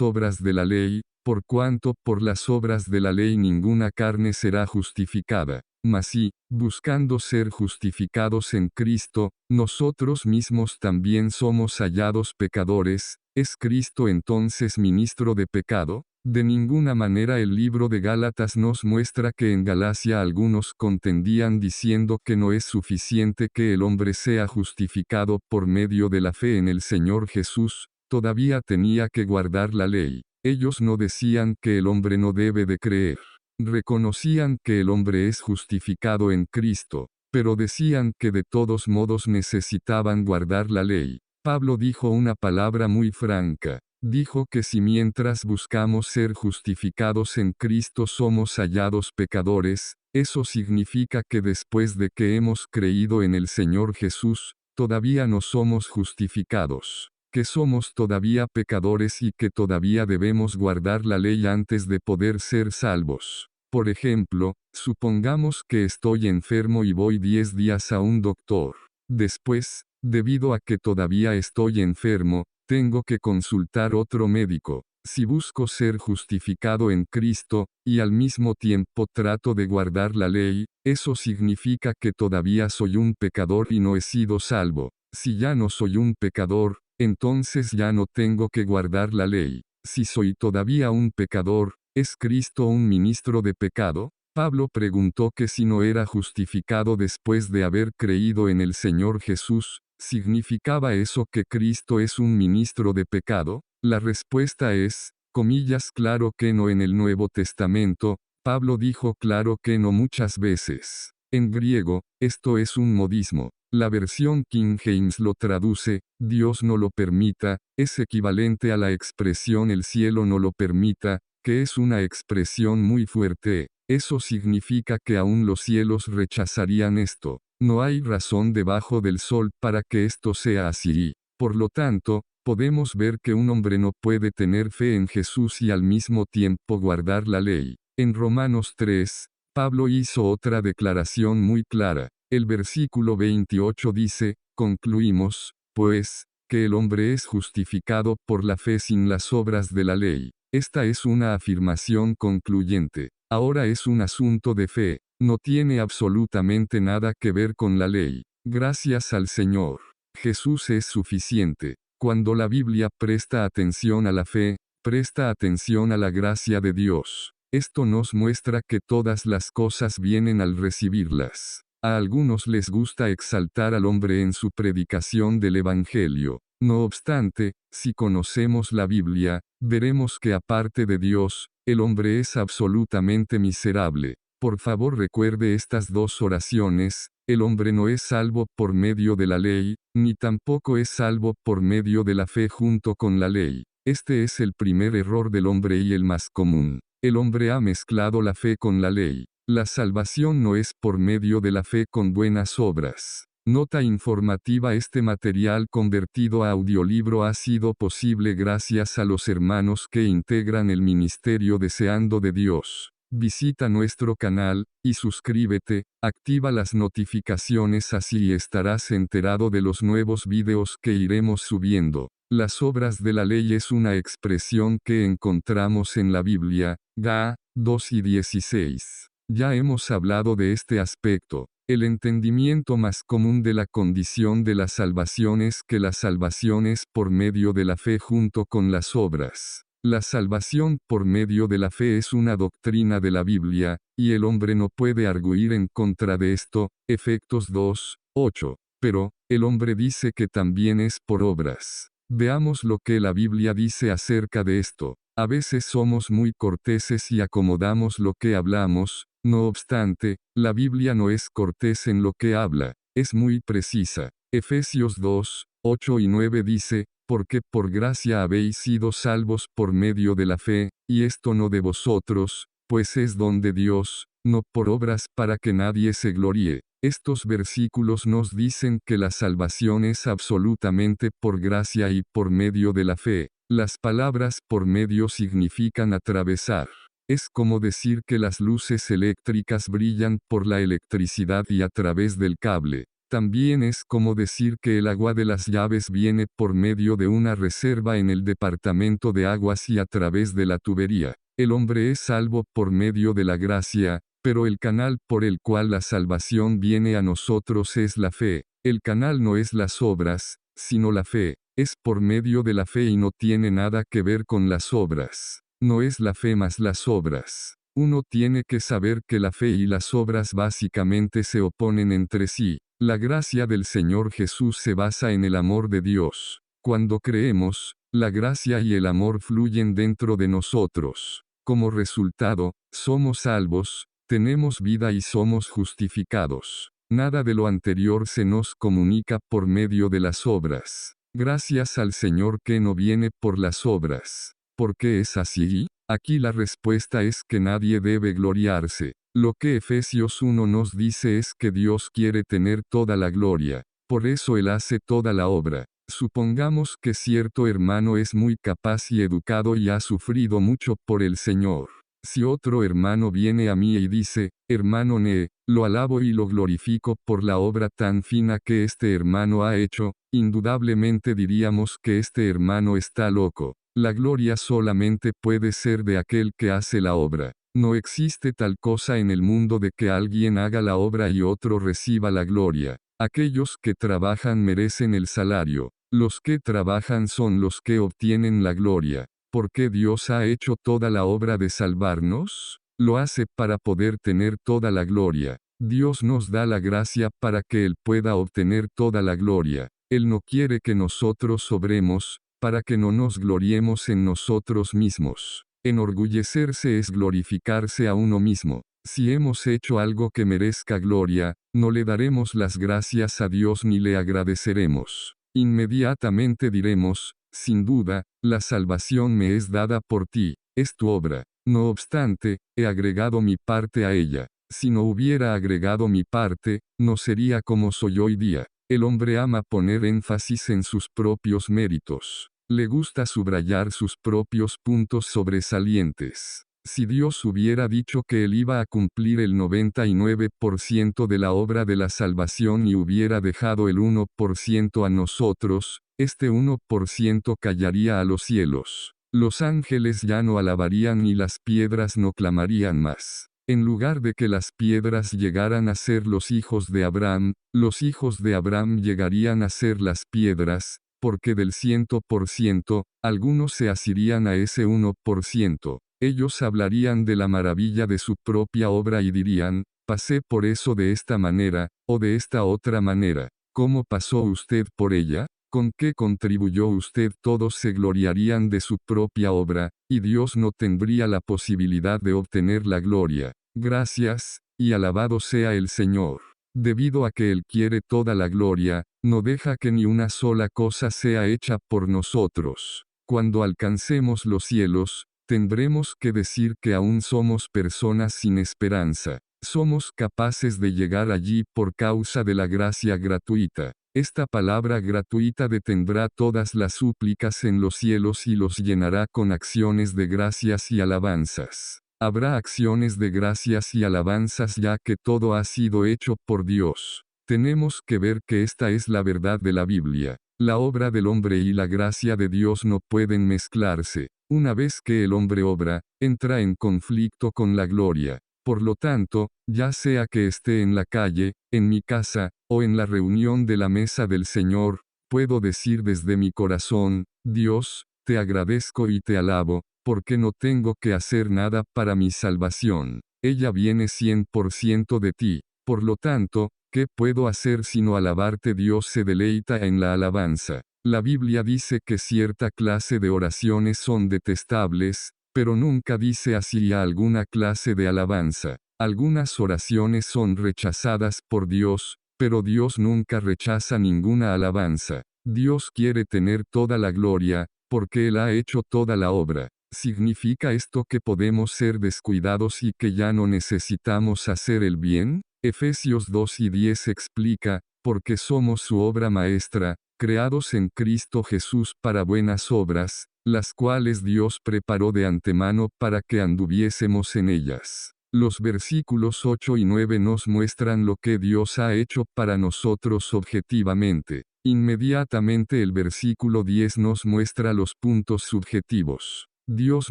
obras de la ley, por cuanto por las obras de la ley ninguna carne será justificada. Mas sí, buscando ser justificados en Cristo, nosotros mismos también somos hallados pecadores. ¿Es Cristo entonces ministro de pecado? De ninguna manera el libro de Gálatas nos muestra que en Galacia algunos contendían diciendo que no es suficiente que el hombre sea justificado por medio de la fe en el Señor Jesús, todavía tenía que guardar la ley. Ellos no decían que el hombre no debe de creer. Reconocían que el hombre es justificado en Cristo, pero decían que de todos modos necesitaban guardar la ley. Pablo dijo una palabra muy franca. Dijo que si mientras buscamos ser justificados en Cristo somos hallados pecadores, eso significa que después de que hemos creído en el Señor Jesús, todavía no somos justificados, que somos todavía pecadores y que todavía debemos guardar la ley antes de poder ser salvos. Por ejemplo, supongamos que estoy enfermo y voy 10 días a un doctor. Después, debido a que todavía estoy enfermo, tengo que consultar otro médico. Si busco ser justificado en Cristo, y al mismo tiempo trato de guardar la ley, eso significa que todavía soy un pecador y no he sido salvo. Si ya no soy un pecador, entonces ya no tengo que guardar la ley. Si soy todavía un pecador, ¿es Cristo un ministro de pecado? Pablo preguntó que si no era justificado después de haber creído en el Señor Jesús, ¿significaba eso que Cristo es un ministro de pecado? La respuesta es, comillas, claro que no. En el Nuevo Testamento, Pablo dijo claro que no muchas veces. En griego, esto es un modismo. La versión King James lo traduce, Dios no lo permita, es equivalente a la expresión el cielo no lo permita, que es una expresión muy fuerte. Eso significa que aún los cielos rechazarían esto. No hay razón debajo del sol para que esto sea así. Por lo tanto, podemos ver que un hombre no puede tener fe en Jesús y al mismo tiempo guardar la ley. En Romanos 3, Pablo hizo otra declaración muy clara. El versículo 28 dice, concluimos, pues, que el hombre es justificado por la fe sin las obras de la ley. Esta es una afirmación concluyente. Ahora es un asunto de fe, no tiene absolutamente nada que ver con la ley. Gracias al Señor. Jesús es suficiente. Cuando la Biblia presta atención a la fe, presta atención a la gracia de Dios. Esto nos muestra que todas las cosas vienen al recibirlas. A algunos les gusta exaltar al hombre en su predicación del Evangelio. No obstante, si conocemos la Biblia, veremos que aparte de Dios, el hombre es absolutamente miserable. Por favor recuerde estas dos oraciones, el hombre no es salvo por medio de la ley, ni tampoco es salvo por medio de la fe junto con la ley. Este es el primer error del hombre y el más común. El hombre ha mezclado la fe con la ley. La salvación no es por medio de la fe con buenas obras. Nota informativa: este material convertido a audiolibro ha sido posible gracias a los hermanos que integran el ministerio Deseando de Dios. Visita nuestro canal, y suscríbete, activa las notificaciones, así estarás enterado de los nuevos videos que iremos subiendo. Las obras de la ley es una expresión que encontramos en la Biblia, Ga 2 y 16. Ya hemos hablado de este aspecto. El entendimiento más común de la condición de la salvación es que la salvación es por medio de la fe junto con las obras. La salvación por medio de la fe es una doctrina de la Biblia, y el hombre no puede arguir en contra de esto. Efesios 2, 8. Pero, el hombre dice que también es por obras. Veamos lo que la Biblia dice acerca de esto. A veces somos muy corteses y acomodamos lo que hablamos. No obstante, la Biblia no es cortés en lo que habla, es muy precisa. Efesios 2, 8 y 9 dice, porque por gracia habéis sido salvos por medio de la fe, y esto no de vosotros, pues es don de Dios, no por obras para que nadie se gloríe. Estos versículos nos dicen que la salvación es absolutamente por gracia y por medio de la fe. Las palabras por medio significan atravesar. Es como decir que las luces eléctricas brillan por la electricidad y a través del cable. También es como decir que el agua de las llaves viene por medio de una reserva en el departamento de aguas y a través de la tubería. El hombre es salvo por medio de la gracia, pero el canal por el cual la salvación viene a nosotros es la fe. El canal no es las obras, sino la fe. Es por medio de la fe y no tiene nada que ver con las obras. No es la fe más las obras. Uno tiene que saber que la fe y las obras básicamente se oponen entre sí. La gracia del Señor Jesús se basa en el amor de Dios. Cuando creemos, la gracia y el amor fluyen dentro de nosotros. Como resultado, somos salvos, tenemos vida y somos justificados. Nada de lo anterior se nos comunica por medio de las obras. Gracias al Señor que no viene por las obras. ¿Por qué es así? Aquí la respuesta es que nadie debe gloriarse. Lo que Efesios 1 nos dice es que Dios quiere tener toda la gloria. Por eso Él hace toda la obra. Supongamos que cierto hermano es muy capaz y educado y ha sufrido mucho por el Señor. Si otro hermano viene a mí y dice, hermano Ne, lo alabo y lo glorifico por la obra tan fina que este hermano ha hecho, indudablemente diríamos que este hermano está loco. La gloria solamente puede ser de aquel que hace la obra. No existe tal cosa en el mundo de que alguien haga la obra y otro reciba la gloria. Aquellos que trabajan merecen el salario. Los que trabajan son los que obtienen la gloria. ¿Por qué Dios ha hecho toda la obra de salvarnos? Lo hace para poder tener toda la gloria. Dios nos da la gracia para que Él pueda obtener toda la gloria. Él no quiere que nosotros obremos, para que no nos gloriemos en nosotros mismos. Enorgullecerse es glorificarse a uno mismo. Si hemos hecho algo que merezca gloria, no le daremos las gracias a Dios ni le agradeceremos. Inmediatamente diremos, sin duda, la salvación me es dada por ti, es tu obra. No obstante, he agregado mi parte a ella. Si no hubiera agregado mi parte, no sería como soy hoy día. El hombre ama poner énfasis en sus propios méritos. Le gusta subrayar sus propios puntos sobresalientes. Si Dios hubiera dicho que Él iba a cumplir el 99% de la obra de la salvación y hubiera dejado el 1% a nosotros, este 1% callaría a los cielos. Los ángeles ya no alabarían y las piedras no clamarían más. En lugar de que las piedras llegaran a ser los hijos de Abraham, los hijos de Abraham llegarían a ser las piedras, porque del 100%, algunos se asirían a ese 1%. Ellos hablarían de la maravilla de su propia obra y dirían, pasé por eso de esta manera, o de esta otra manera. ¿Cómo pasó usted por ella? ¿Con qué contribuyó usted? Todos se gloriarían de su propia obra, y Dios no tendría la posibilidad de obtener la gloria. Gracias, y alabado sea el Señor. Debido a que Él quiere toda la gloria, no deja que ni una sola cosa sea hecha por nosotros. Cuando alcancemos los cielos, tendremos que decir que aún somos personas sin esperanza. Somos capaces de llegar allí por causa de la gracia gratuita. Esta palabra gratuita detendrá todas las súplicas en los cielos y los llenará con acciones de gracias y alabanzas. Habrá acciones de gracias y alabanzas ya que todo ha sido hecho por Dios. Tenemos que ver que esta es la verdad de la Biblia. La obra del hombre y la gracia de Dios no pueden mezclarse. Una vez que el hombre obra, entra en conflicto con la gloria. Por lo tanto, ya sea que esté en la calle, en mi casa, o en la reunión de la mesa del Señor, puedo decir desde mi corazón, Dios, te agradezco y te alabo, porque no tengo que hacer nada para mi salvación. Ella viene 100% de ti. Por lo tanto, ¿qué puedo hacer sino alabarte? Dios se deleita en la alabanza. La Biblia dice que cierta clase de oraciones son detestables, pero nunca dice así a alguna clase de alabanza. Algunas oraciones son rechazadas por Dios, pero Dios nunca rechaza ninguna alabanza. Dios quiere tener toda la gloria, porque Él ha hecho toda la obra. ¿Significa esto que podemos ser descuidados y que ya no necesitamos hacer el bien? Efesios 2:10 explica, porque somos su obra maestra, creados en Cristo Jesús para buenas obras, las cuales Dios preparó de antemano para que anduviésemos en ellas. Los versículos 8 y 9 nos muestran lo que Dios ha hecho para nosotros objetivamente. Inmediatamente el versículo 10 nos muestra los puntos subjetivos. Dios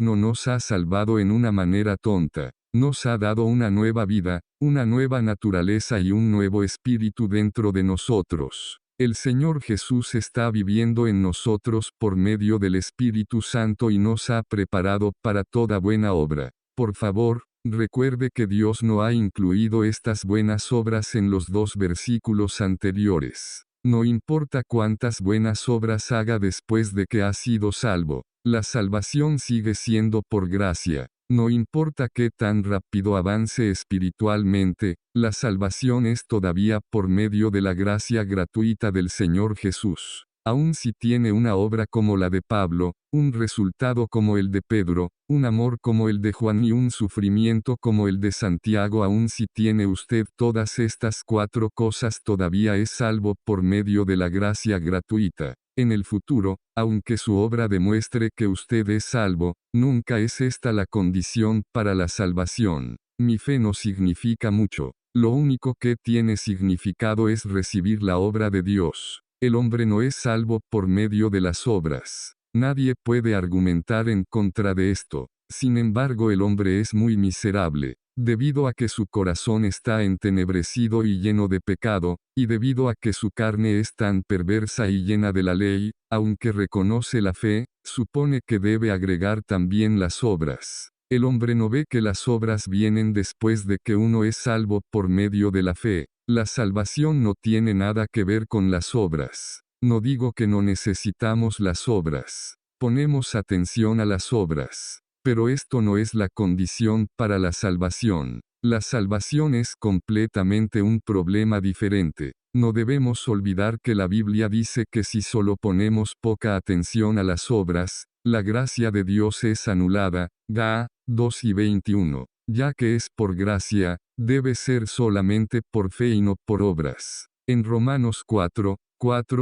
no nos ha salvado en una manera tonta. Nos ha dado una nueva vida, una nueva naturaleza y un nuevo espíritu dentro de nosotros. El Señor Jesús está viviendo en nosotros por medio del Espíritu Santo y nos ha preparado para toda buena obra. Por favor, recuerde que Dios no ha incluido estas buenas obras en los dos versículos anteriores. No importa cuántas buenas obras haga después de que ha sido salvo, la salvación sigue siendo por gracia. No importa qué tan rápido avance espiritualmente, la salvación es todavía por medio de la gracia gratuita del Señor Jesús. Aun si tiene una obra como la de Pablo, un resultado como el de Pedro, un amor como el de Juan y un sufrimiento como el de Santiago, aun si tiene usted todas estas cuatro cosas, todavía es salvo por medio de la gracia gratuita. En el futuro, aunque su obra demuestre que usted es salvo, nunca es esta la condición para la salvación. Mi fe no significa mucho. Lo único que tiene significado es recibir la obra de Dios. El hombre no es salvo por medio de las obras. Nadie puede argumentar en contra de esto. Sin embargo, el hombre es muy miserable, debido a que su corazón está entenebrecido y lleno de pecado, y debido a que su carne es tan perversa y llena de la ley, aunque reconoce la fe, supone que debe agregar también las obras. El hombre no ve que las obras vienen después de que uno es salvo por medio de la fe. La salvación no tiene nada que ver con las obras. No digo que no necesitamos las obras. Ponemos atención a las obras. Pero esto no es la condición para la salvación. La salvación es completamente un problema diferente. No debemos olvidar que la Biblia dice que si solo ponemos poca atención a las obras, la gracia de Dios es anulada. Ga 2:21. Ya que es por gracia, debe ser solamente por fe y no por obras. En Romanos 4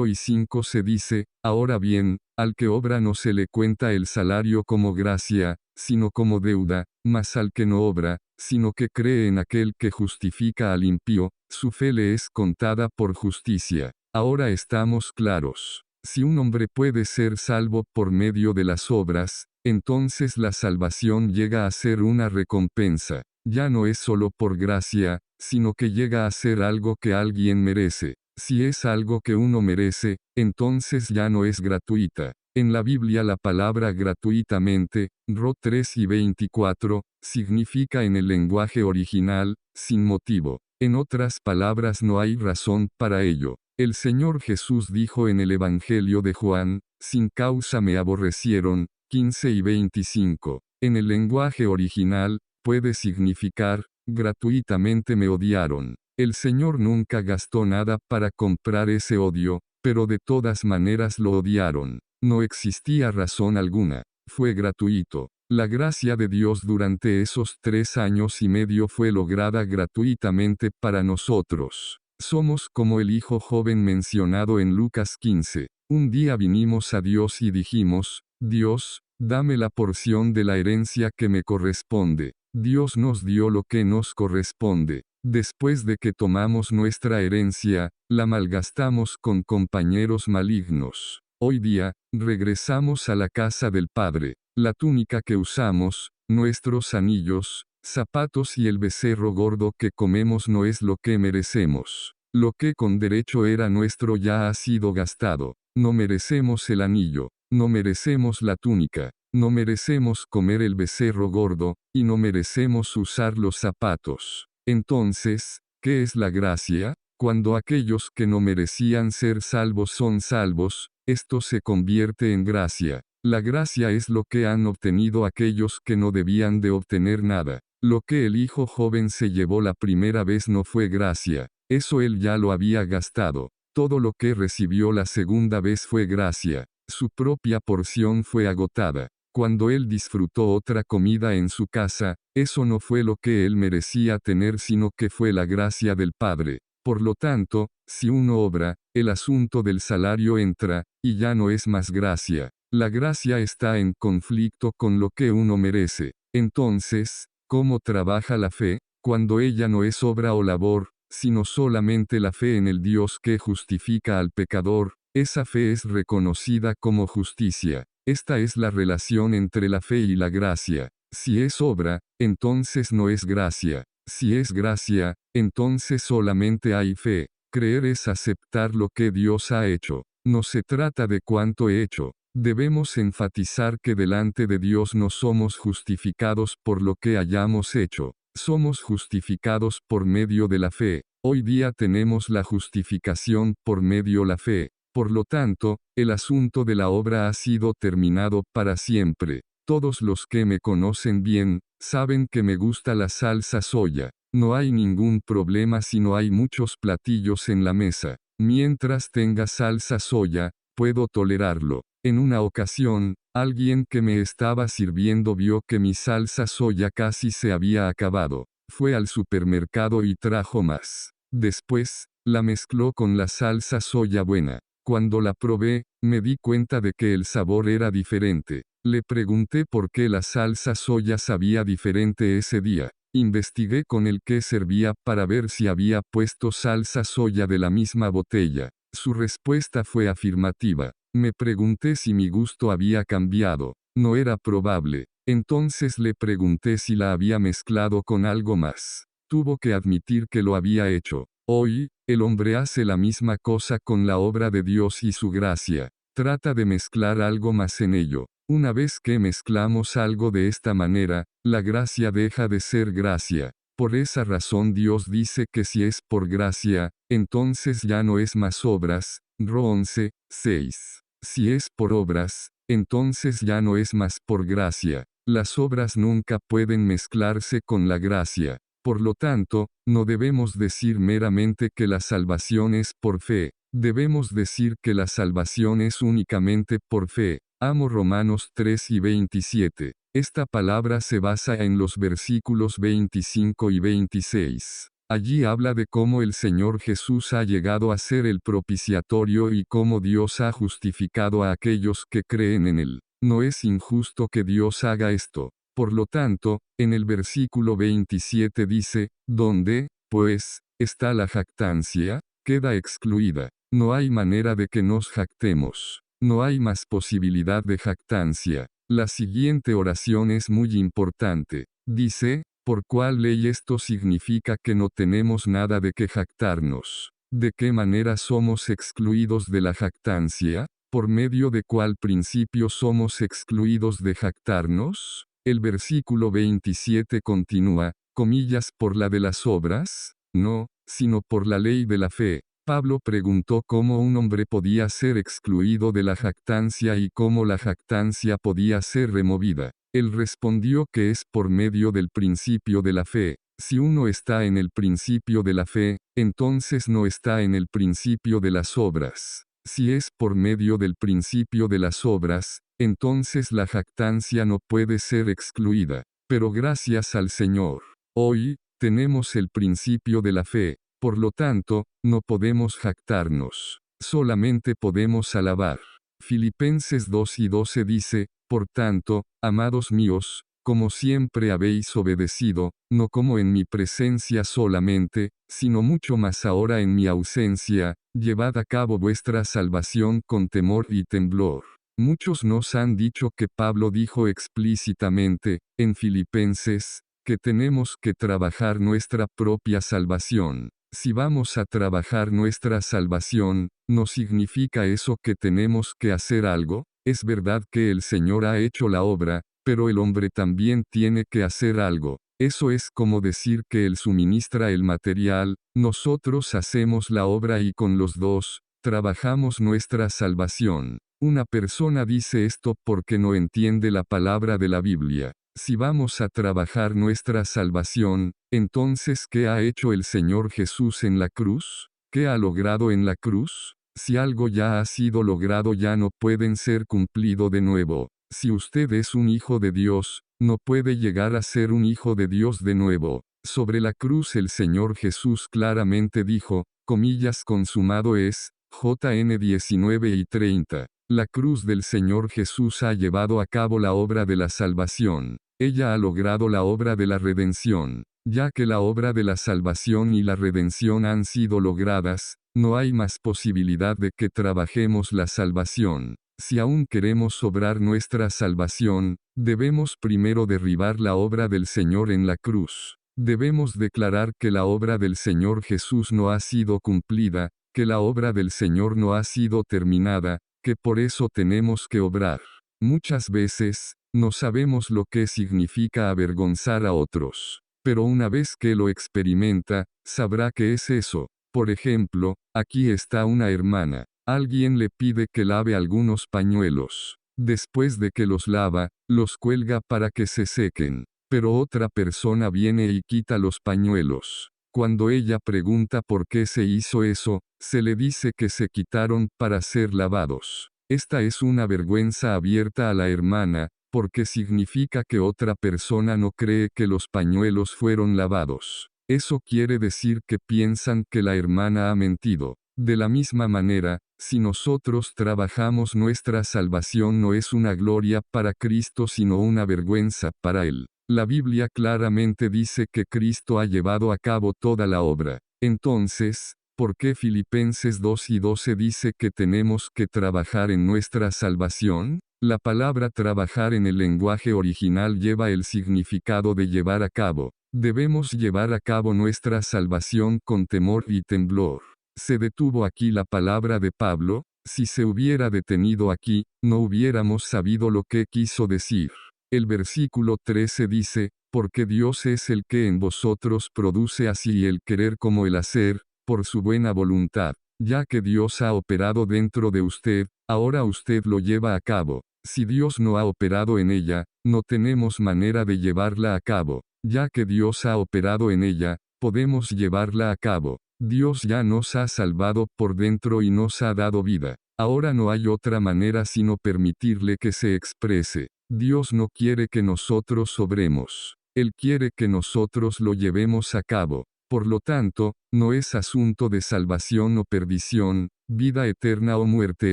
y 5 se dice, ahora bien, al que obra no se le cuenta el salario como gracia, sino como deuda, mas al que no obra, sino que cree en aquel que justifica al impío, su fe le es contada por justicia. Ahora estamos claros. Si un hombre puede ser salvo por medio de las obras, entonces la salvación llega a ser una recompensa. Ya no es solo por gracia, sino que llega a ser algo que alguien merece. Si es algo que uno merece, entonces ya no es gratuita. En la Biblia la palabra gratuitamente, Ro 3:24, significa en el lenguaje original, sin motivo. En otras palabras, no hay razón para ello. El Señor Jesús dijo en el Evangelio de Juan, sin causa me aborrecieron, 15:25. En el lenguaje original, puede significar, gratuitamente me odiaron. El Señor nunca gastó nada para comprar ese odio, pero de todas maneras lo odiaron. No existía razón alguna. Fue gratuito. La gracia de Dios durante esos 3 años y medio fue lograda gratuitamente para nosotros. Somos como el hijo joven mencionado en Lucas 15. Un día vinimos a Dios y dijimos, Dios, dame la porción de la herencia que me corresponde. Dios nos dio lo que nos corresponde. Después de que tomamos nuestra herencia, la malgastamos con compañeros malignos. Hoy día, regresamos a la casa del Padre. La túnica que usamos, nuestros anillos, zapatos y el becerro gordo que comemos no es lo que merecemos. Lo que con derecho era nuestro ya ha sido gastado. No merecemos el anillo, no merecemos la túnica, no merecemos comer el becerro gordo, y no merecemos usar los zapatos. Entonces, ¿qué es la gracia? Cuando aquellos que no merecían ser salvos son salvos, esto se convierte en gracia. La gracia es lo que han obtenido aquellos que no debían de obtener nada. Lo que el hijo joven se llevó la primera vez no fue gracia. Eso él ya lo había gastado. Todo lo que recibió la segunda vez fue gracia. Su propia porción fue agotada. Cuando él disfrutó otra comida en su casa, eso no fue lo que él merecía tener, sino que fue la gracia del Padre. Por lo tanto, si uno obra, el asunto del salario entra, y ya no es más gracia. La gracia está en conflicto con lo que uno merece. Entonces, ¿cómo trabaja la fe? Cuando ella no es obra o labor, sino solamente la fe en el Dios que justifica al pecador, esa fe es reconocida como justicia. Esta es la relación entre la fe y la gracia. Si es obra, entonces no es gracia. Si es gracia, entonces solamente hay fe. Creer es aceptar lo que Dios ha hecho. No se trata de cuánto he hecho. Debemos enfatizar que delante de Dios no somos justificados por lo que hayamos hecho. Somos justificados por medio de la fe. Hoy día tenemos la justificación por medio de la fe. Por lo tanto, el asunto de la obra ha sido terminado para siempre. Todos los que me conocen bien, saben que me gusta la salsa soya. No hay ningún problema si no hay muchos platillos en la mesa. Mientras tenga salsa soya, puedo tolerarlo. En una ocasión, alguien que me estaba sirviendo vio que mi salsa soya casi se había acabado. Fue al supermercado y trajo más. Después, la mezcló con la salsa soya buena. Cuando la probé, me di cuenta de que el sabor era diferente. Le pregunté por qué la salsa soya sabía diferente ese día. Investigué con el que servía para ver si había puesto salsa soya de la misma botella. Su respuesta fue afirmativa. Me pregunté si mi gusto había cambiado. No era probable. Entonces le pregunté si la había mezclado con algo más. Tuvo que admitir que lo había hecho. Hoy, el hombre hace la misma cosa con la obra de Dios y su gracia. Trata de mezclar algo más en ello. Una vez que mezclamos algo de esta manera, la gracia deja de ser gracia. Por esa razón Dios dice que si es por gracia, entonces ya no es más obras. Ro 11, 6. Si es por obras, entonces ya no es más por gracia. Las obras nunca pueden mezclarse con la gracia. Por lo tanto, no debemos decir meramente que la salvación es por fe. Debemos decir que la salvación es únicamente por fe. Amo Romanos 3 y 27. Esta palabra se basa en los versículos 25 y 26. Allí habla de cómo el Señor Jesús ha llegado a ser el propiciatorio y cómo Dios ha justificado a aquellos que creen en Él. No es injusto que Dios haga esto. Por lo tanto, en el versículo 27 dice, ¿dónde, pues, está la jactancia? Queda excluida. No hay manera de que nos jactemos. No hay más posibilidad de jactancia. La siguiente oración es muy importante. Dice, ¿por cuál ley esto significa que no tenemos nada de que jactarnos? ¿De qué manera somos excluidos de la jactancia? ¿Por medio de cuál principio somos excluidos de jactarnos? El versículo 27 continúa, comillas, ¿por la de las obras? No, sino por la ley de la fe. Pablo preguntó cómo un hombre podía ser excluido de la jactancia y cómo la jactancia podía ser removida. Él respondió que es por medio del principio de la fe. Si uno está en el principio de la fe, entonces no está en el principio de las obras. Si es por medio del principio de las obras, entonces la jactancia no puede ser excluida. Pero gracias al Señor, hoy, tenemos el principio de la fe. Por lo tanto, no podemos jactarnos. Solamente podemos alabar. Filipenses 2 y 12 dice, por tanto, amados míos, como siempre habéis obedecido, no como en mi presencia solamente, sino mucho más ahora en mi ausencia, llevad a cabo vuestra salvación con temor y temblor. Muchos nos han dicho que Pablo dijo explícitamente, en Filipenses, que tenemos que trabajar nuestra propia salvación. Si vamos a trabajar nuestra salvación, ¿no significa eso que tenemos que hacer algo? Es verdad que el Señor ha hecho la obra, pero el hombre también tiene que hacer algo. Eso es como decir que Él suministra el material, nosotros hacemos la obra y con los dos, trabajamos nuestra salvación. Una persona dice esto porque no entiende la palabra de la Biblia. Si vamos a trabajar nuestra salvación, entonces ¿qué ha hecho el Señor Jesús en la cruz? ¿Qué ha logrado en la cruz? Si algo ya ha sido logrado ya no pueden ser cumplido de nuevo. Si usted es un hijo de Dios, no puede llegar a ser un hijo de Dios de nuevo. Sobre la cruz el Señor Jesús claramente dijo, comillas, consumado es, JN 19 y 30. La cruz del Señor Jesús ha llevado a cabo la obra de la salvación. Ella ha logrado la obra de la redención. Ya que la obra de la salvación y la redención han sido logradas, no hay más posibilidad de que trabajemos la salvación. Si aún queremos obrar nuestra salvación, debemos primero derribar la obra del Señor en la cruz. Debemos declarar que la obra del Señor Jesús no ha sido cumplida, que la obra del Señor no ha sido terminada, que por eso tenemos que obrar. Muchas veces, no sabemos lo que significa avergonzar a otros. Pero una vez que lo experimenta, sabrá qué es eso. Por ejemplo, aquí está una hermana. Alguien le pide que lave algunos pañuelos. Después de que los lava, los cuelga para que se sequen. Pero otra persona viene y quita los pañuelos. Cuando ella pregunta por qué se hizo eso, se le dice que se quitaron para ser lavados. Esta es una vergüenza abierta a la hermana, porque significa que otra persona no cree que los pañuelos fueron lavados. Eso quiere decir que piensan que la hermana ha mentido. De la misma manera, si nosotros trabajamos, nuestra salvación no es una gloria para Cristo sino una vergüenza para Él. La Biblia claramente dice que Cristo ha llevado a cabo toda la obra. Entonces, ¿por qué Filipenses 2 y 12 dice que tenemos que trabajar en nuestra salvación? La palabra trabajar en el lenguaje original lleva el significado de llevar a cabo. Debemos llevar a cabo nuestra salvación con temor y temblor. ¿Se detuvo aquí la palabra de Pablo? Si se hubiera detenido aquí, no hubiéramos sabido lo que quiso decir. El versículo 13 dice, porque Dios es el que en vosotros produce así el querer como el hacer, por su buena voluntad. Ya que Dios ha operado dentro de usted, ahora usted lo lleva a cabo. Si Dios no ha operado en ella, no tenemos manera de llevarla a cabo. Ya que Dios ha operado en ella, podemos llevarla a cabo. Dios ya nos ha salvado por dentro y nos ha dado vida. Ahora no hay otra manera sino permitirle que se exprese. Dios no quiere que nosotros obremos. Él quiere que nosotros lo llevemos a cabo. Por lo tanto, no es asunto de salvación o perdición, vida eterna o muerte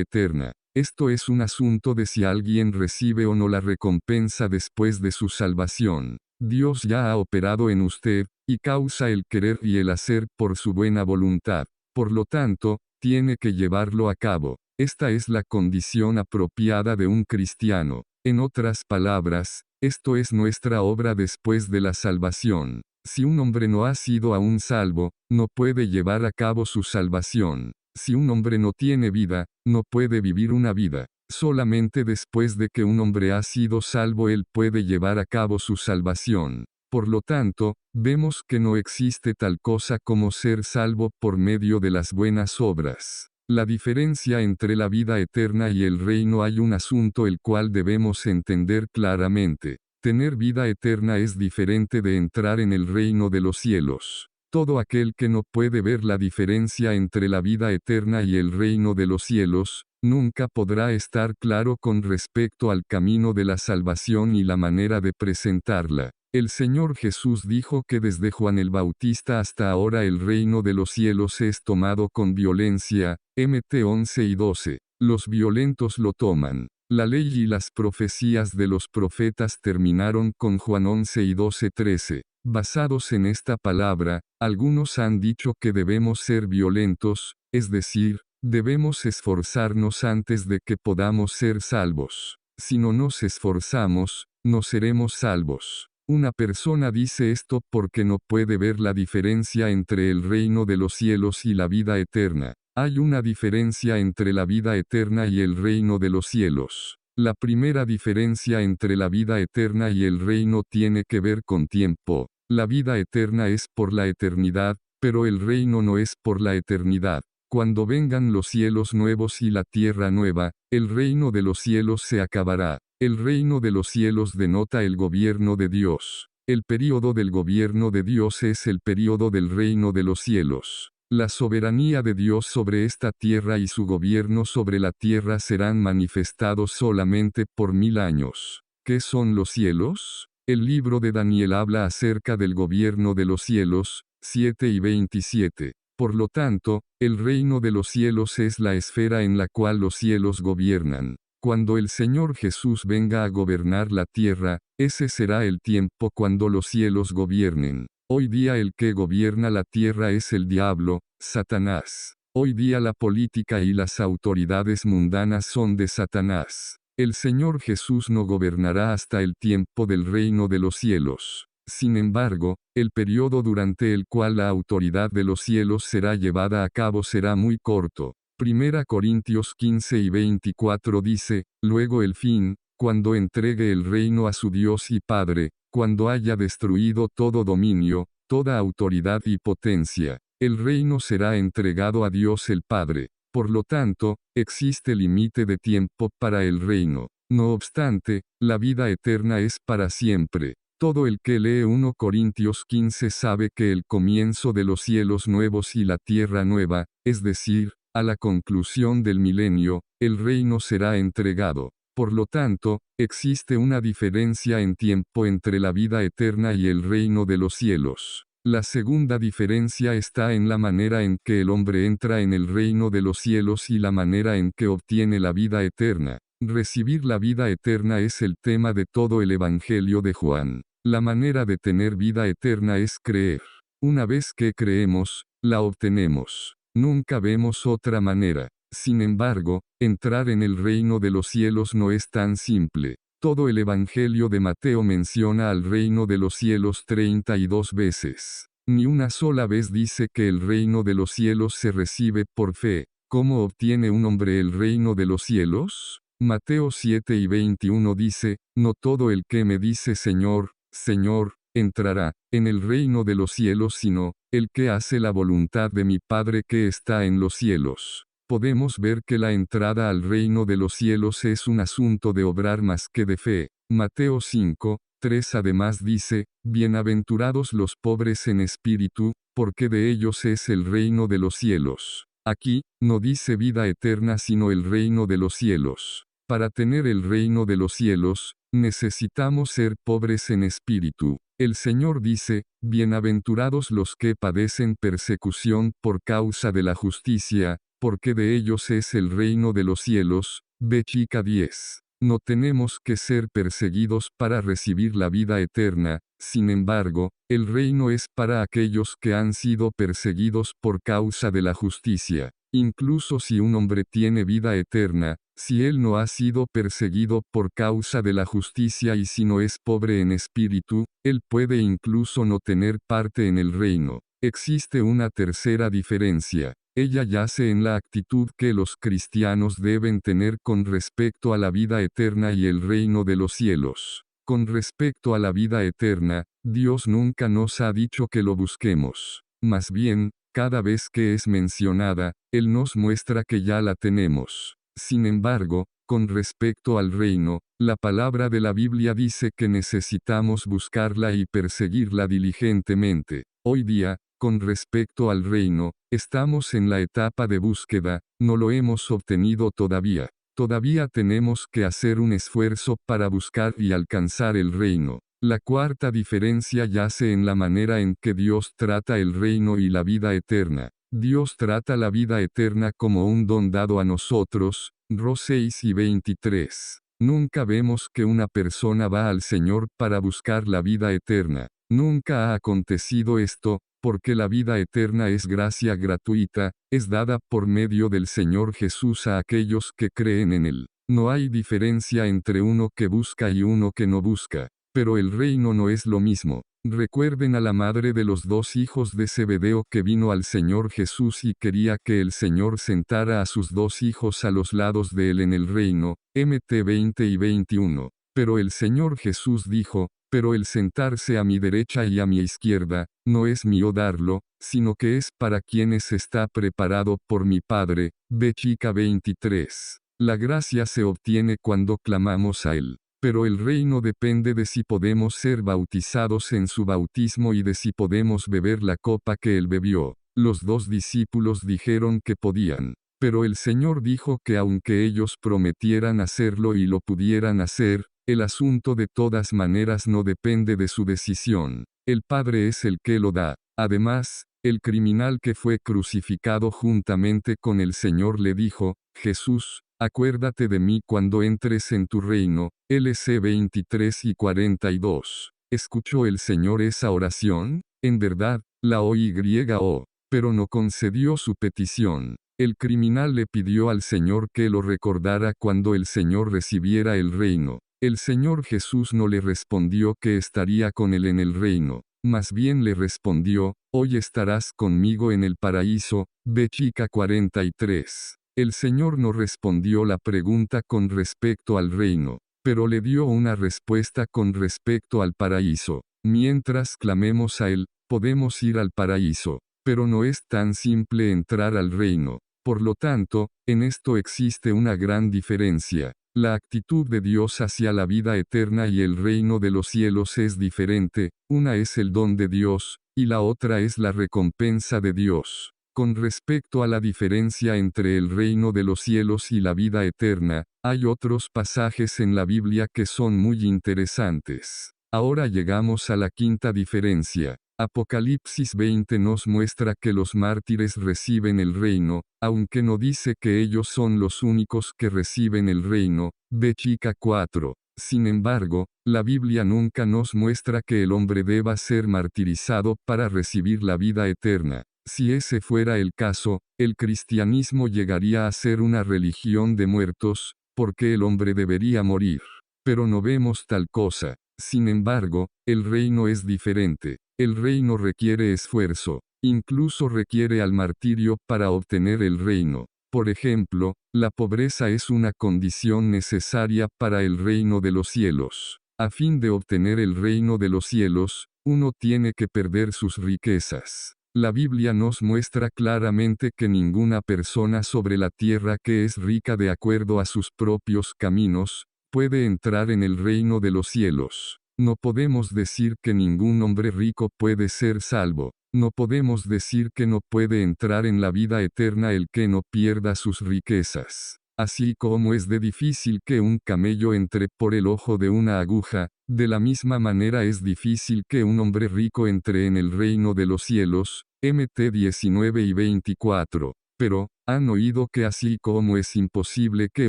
eterna. Esto es un asunto de si alguien recibe o no la recompensa después de su salvación. Dios ya ha operado en usted, y causa el querer y el hacer por su buena voluntad. Por lo tanto, tiene que llevarlo a cabo. Esta es la condición apropiada de un cristiano. En otras palabras, esto es nuestra obra después de la salvación. Si un hombre no ha sido aún salvo, no puede llevar a cabo su salvación. Si un hombre no tiene vida, no puede vivir una vida. Solamente después de que un hombre ha sido salvo él puede llevar a cabo su salvación. Por lo tanto, vemos que no existe tal cosa como ser salvo por medio de las buenas obras. La diferencia entre la vida eterna y el reino hay un asunto el cual debemos entender claramente. Tener vida eterna es diferente de entrar en el reino de los cielos. Todo aquel que no puede ver la diferencia entre la vida eterna y el reino de los cielos, nunca podrá estar claro con respecto al camino de la salvación y la manera de presentarla. El Señor Jesús dijo que desde Juan el Bautista hasta ahora el reino de los cielos es tomado con violencia, Mt 11 y 12. Los violentos lo toman. La ley y las profecías de los profetas terminaron con Juan 11 y 12:13. Basados en esta palabra, algunos han dicho que debemos ser violentos, es decir, debemos esforzarnos antes de que podamos ser salvos. Si no nos esforzamos, no seremos salvos. Una persona dice esto porque no puede ver la diferencia entre el reino de los cielos y la vida eterna. Hay una diferencia entre la vida eterna y el reino de los cielos. La primera diferencia entre la vida eterna y el reino tiene que ver con tiempo. La vida eterna es por la eternidad, pero el reino no es por la eternidad. Cuando vengan los cielos nuevos y la tierra nueva, el reino de los cielos se acabará. El reino de los cielos denota el gobierno de Dios. El período del gobierno de Dios es el período del reino de los cielos. La soberanía de Dios sobre esta tierra y su gobierno sobre la tierra serán manifestados solamente por 1000 años. ¿Qué son los cielos? El libro de Daniel habla acerca del gobierno de los cielos, 7 y 27. Por lo tanto, el reino de los cielos es la esfera en la cual los cielos gobiernan. Cuando el Señor Jesús venga a gobernar la tierra, ese será el tiempo cuando los cielos gobiernen. Hoy día el que gobierna la tierra es el diablo, Satanás. Hoy día la política y las autoridades mundanas son de Satanás. El Señor Jesús no gobernará hasta el tiempo del reino de los cielos. Sin embargo, el periodo durante el cual la autoridad de los cielos será llevada a cabo será muy corto. 1 Corintios 15 y 24 dice, luego el fin, cuando entregue el reino a su Dios y Padre, cuando haya destruido todo dominio, toda autoridad y potencia, el reino será entregado a Dios el Padre. Por lo tanto, existe límite de tiempo para el reino. No obstante, la vida eterna es para siempre. Todo el que lee 1 Corintios 15 sabe que el comienzo de los cielos nuevos y la tierra nueva, es decir, a la conclusión del milenio, el reino será entregado. Por lo tanto, existe una diferencia en tiempo entre la vida eterna y el reino de los cielos. La segunda diferencia está en la manera en que el hombre entra en el reino de los cielos y la manera en que obtiene la vida eterna. Recibir la vida eterna es el tema de todo el Evangelio de Juan. La manera de tener vida eterna es creer. Una vez que creemos, la obtenemos. Nunca vemos otra manera. Sin embargo, entrar en el reino de los cielos no es tan simple. Todo el Evangelio de Mateo menciona al reino de los cielos 32 veces. Ni una sola vez dice que el reino de los cielos se recibe por fe. ¿Cómo obtiene un hombre el reino de los cielos? Mateo 7 y 21 dice, no todo el que me dice Señor, Señor, entrará en el reino de los cielos, sino el que hace la voluntad de mi Padre que está en los cielos. Podemos ver que la entrada al reino de los cielos es un asunto de obrar más que de fe. Mateo 5, 3 además dice, bienaventurados los pobres en espíritu, porque de ellos es el reino de los cielos. Aquí, no dice vida eterna sino el reino de los cielos. Para tener el reino de los cielos, necesitamos ser pobres en espíritu. El Señor dice, bienaventurados los que padecen persecución por causa de la justicia, porque de ellos es el reino de los cielos. B. Chica 10. No tenemos que ser perseguidos para recibir la vida eterna, sin embargo, el reino es para aquellos que han sido perseguidos por causa de la justicia. Incluso si un hombre tiene vida eterna, si él no ha sido perseguido por causa de la justicia y si no es pobre en espíritu, él puede incluso no tener parte en el reino. Existe una tercera diferencia. Ella yace en la actitud que los cristianos deben tener con respecto a la vida eterna y el reino de los cielos. Con respecto a la vida eterna, Dios nunca nos ha dicho que lo busquemos. Más bien, cada vez que es mencionada, Él nos muestra que ya la tenemos. Sin embargo, con respecto al reino, la palabra de la Biblia dice que necesitamos buscarla y perseguirla diligentemente. Hoy día, con respecto al reino, estamos en la etapa de búsqueda, no lo hemos obtenido todavía. Todavía tenemos que hacer un esfuerzo para buscar y alcanzar el reino. La cuarta diferencia yace en la manera en que Dios trata el reino y la vida eterna. Dios trata la vida eterna como un don dado a nosotros, Ros 6 y 23. Nunca vemos que una persona va al Señor para buscar la vida eterna. Nunca ha acontecido esto, porque la vida eterna es gracia gratuita, es dada por medio del Señor Jesús a aquellos que creen en Él. No hay diferencia entre uno que busca y uno que no busca. Pero el reino no es lo mismo. Recuerden a la madre de los dos hijos de Zebedeo que vino al Señor Jesús y quería que el Señor sentara a sus dos hijos a los lados de él en el reino, Mt 20 y 21. Pero el Señor Jesús dijo, pero el sentarse a mi derecha y a mi izquierda, no es mío darlo, sino que es para quienes está preparado por mi Padre. B. Chica 23. La gracia se obtiene cuando clamamos a Él. Pero el reino depende de si podemos ser bautizados en su bautismo y de si podemos beber la copa que Él bebió. Los 2 discípulos dijeron que podían. Pero el Señor dijo que aunque ellos prometieran hacerlo y lo pudieran hacer, el asunto de todas maneras no depende de su decisión. El Padre es el que lo da. Además, el criminal que fue crucificado juntamente con el Señor le dijo, Jesús, acuérdate de mí cuando entres en tu reino. LC 23 y 42. ¿Escuchó el Señor esa oración? En verdad, la oyó, pero no concedió su petición. El criminal le pidió al Señor que lo recordara cuando el Señor recibiera el reino. El Señor Jesús no le respondió que estaría con él en el reino. Más bien le respondió, hoy estarás conmigo en el paraíso. B. Chica 43. El Señor no respondió la pregunta con respecto al reino, pero le dio una respuesta con respecto al paraíso. Mientras clamemos a Él, podemos ir al paraíso, pero no es tan simple entrar al reino. Por lo tanto, en esto existe una gran diferencia. La actitud de Dios hacia la vida eterna y el reino de los cielos es diferente, una es el don de Dios, y la otra es la recompensa de Dios. Con respecto a la diferencia entre el reino de los cielos y la vida eterna, hay otros pasajes en la Biblia que son muy interesantes. Ahora llegamos a la quinta diferencia. Apocalipsis 20 nos muestra que los mártires reciben el reino, aunque no dice que ellos son los únicos que reciben el reino. B. Chica 4. Sin embargo, la Biblia nunca nos muestra que el hombre deba ser martirizado para recibir la vida eterna. Si ese fuera el caso, el cristianismo llegaría a ser una religión de muertos, porque el hombre debería morir. Pero no vemos tal cosa. Sin embargo, el reino es diferente. El reino requiere esfuerzo, incluso requiere al martirio para obtener el reino. Por ejemplo, la pobreza es una condición necesaria para el reino de los cielos. A fin de obtener el reino de los cielos, uno tiene que perder sus riquezas. La Biblia nos muestra claramente que ninguna persona sobre la tierra que es rica de acuerdo a sus propios caminos, puede entrar en el reino de los cielos. No podemos decir que ningún hombre rico puede ser salvo. No podemos decir que no puede entrar en la vida eterna el que no pierda sus riquezas. Así como es de difícil que un camello entre por el ojo de una aguja, de la misma manera es difícil que un hombre rico entre en el reino de los cielos. MT 19 y 24. Pero, han oído que así como es imposible que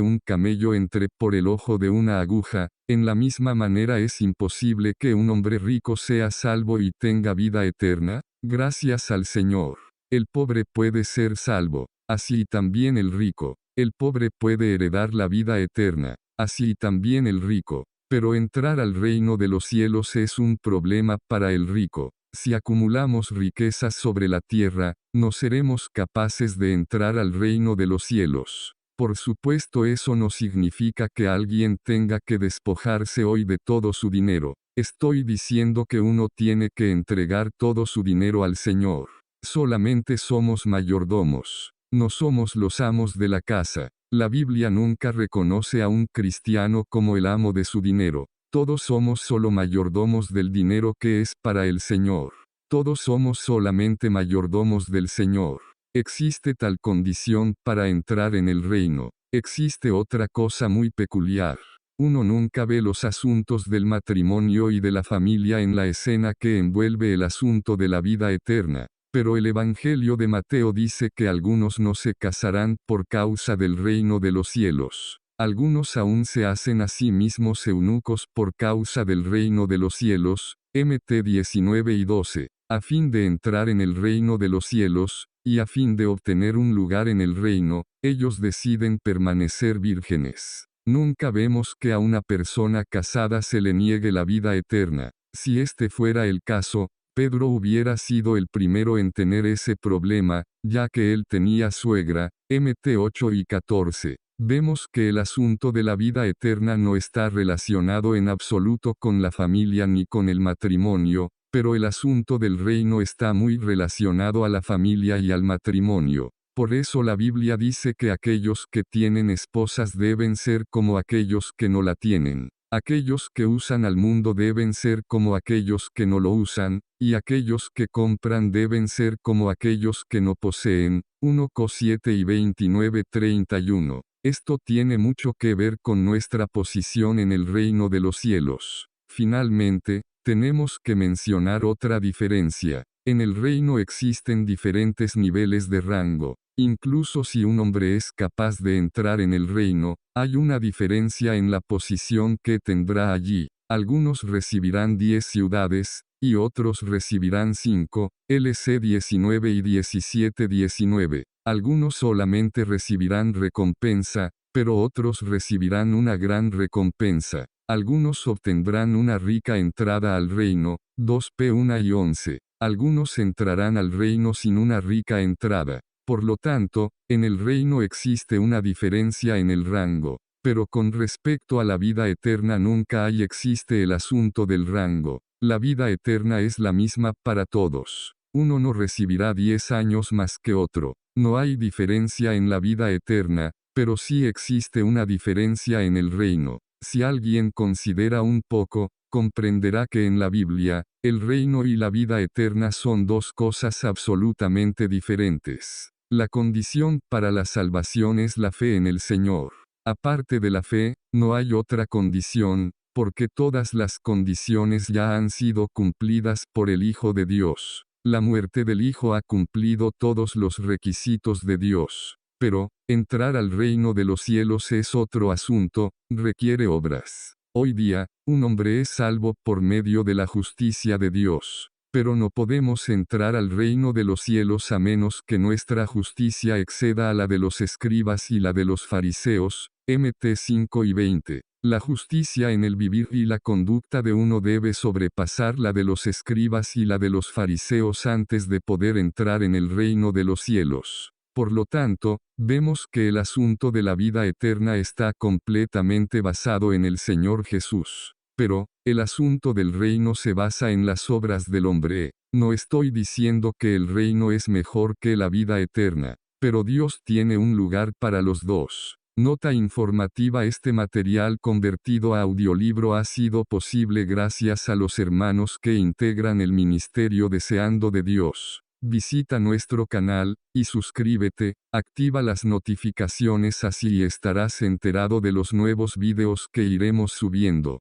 un camello entre por el ojo de una aguja, en la misma manera es imposible que un hombre rico sea salvo y tenga vida eterna. Gracias al Señor. El pobre puede ser salvo, así también el rico. El pobre puede heredar la vida eterna, así también el rico. Pero entrar al reino de los cielos es un problema para el rico. Si acumulamos riquezas sobre la tierra, no seremos capaces de entrar al reino de los cielos. Por supuesto, eso no significa que alguien tenga que despojarse hoy de todo su dinero. Estoy diciendo que uno tiene que entregar todo su dinero al Señor. Solamente somos mayordomos. No somos los amos de la casa. La Biblia nunca reconoce a un cristiano como el amo de su dinero. Todos somos solo mayordomos del dinero que es para el Señor. Todos somos solamente mayordomos del Señor. Existe tal condición para entrar en el reino. Existe otra cosa muy peculiar. Uno nunca ve los asuntos del matrimonio y de la familia en la escena que envuelve el asunto de la vida eterna. Pero el Evangelio de Mateo dice que algunos no se casarán por causa del reino de los cielos. Algunos aún se hacen a sí mismos eunucos por causa del reino de los cielos. MT 19 y 12. A fin de entrar en el reino de los cielos, y a fin de obtener un lugar en el reino, ellos deciden permanecer vírgenes. Nunca vemos que a una persona casada se le niegue la vida eterna. Si este fuera el caso, Pedro hubiera sido el primero en tener ese problema, ya que él tenía suegra. MT 8 y 14. Vemos que el asunto de la vida eterna no está relacionado en absoluto con la familia ni con el matrimonio, pero el asunto del reino está muy relacionado a la familia y al matrimonio. Por eso la Biblia dice que aquellos que tienen esposas deben ser como aquellos que no la tienen. Aquellos que usan al mundo deben ser como aquellos que no lo usan, y aquellos que compran deben ser como aquellos que no poseen. 1 Cos 7 y 29-31. Esto tiene mucho que ver con nuestra posición en el reino de los cielos. Finalmente, tenemos que mencionar otra diferencia. En el reino existen diferentes niveles de rango. Incluso si un hombre es capaz de entrar en el reino, hay una diferencia en la posición que tendrá allí. Algunos recibirán 10 ciudades, y otros recibirán 5, LC 19 y 17-19. Algunos solamente recibirán recompensa, pero otros recibirán una gran recompensa. Algunos obtendrán una rica entrada al reino, 2p 1 y 11. Algunos entrarán al reino sin una rica entrada. Por lo tanto, en el reino existe una diferencia en el rango. Pero con respecto a la vida eterna nunca existe el asunto del rango. La vida eterna es la misma para todos. Uno no recibirá 10 años más que otro. No hay diferencia en la vida eterna, pero sí existe una diferencia en el reino. Si alguien considera un poco, comprenderá que en la Biblia, el reino y la vida eterna son dos cosas absolutamente diferentes. La condición para la salvación es la fe en el Señor. Aparte de la fe, no hay otra condición, porque todas las condiciones ya han sido cumplidas por el Hijo de Dios. La muerte del Hijo ha cumplido todos los requisitos de Dios. Pero, entrar al reino de los cielos es otro asunto, requiere obras. Hoy día, un hombre es salvo por medio de la justicia de Dios. Pero no podemos entrar al reino de los cielos a menos que nuestra justicia exceda a la de los escribas y la de los fariseos. Mt 5 y 20. La justicia en el vivir y la conducta de uno debe sobrepasar la de los escribas y la de los fariseos antes de poder entrar en el reino de los cielos. Por lo tanto, vemos que el asunto de la vida eterna está completamente basado en el Señor Jesús. Pero, el asunto del reino se basa en las obras del hombre. No estoy diciendo que el reino es mejor que la vida eterna, pero Dios tiene un lugar para los dos. Nota informativa: este material convertido a audiolibro ha sido posible gracias a los hermanos que integran el ministerio Deseando de Dios. Visita nuestro canal, y suscríbete, activa las notificaciones, así estarás enterado de los nuevos videos que iremos subiendo.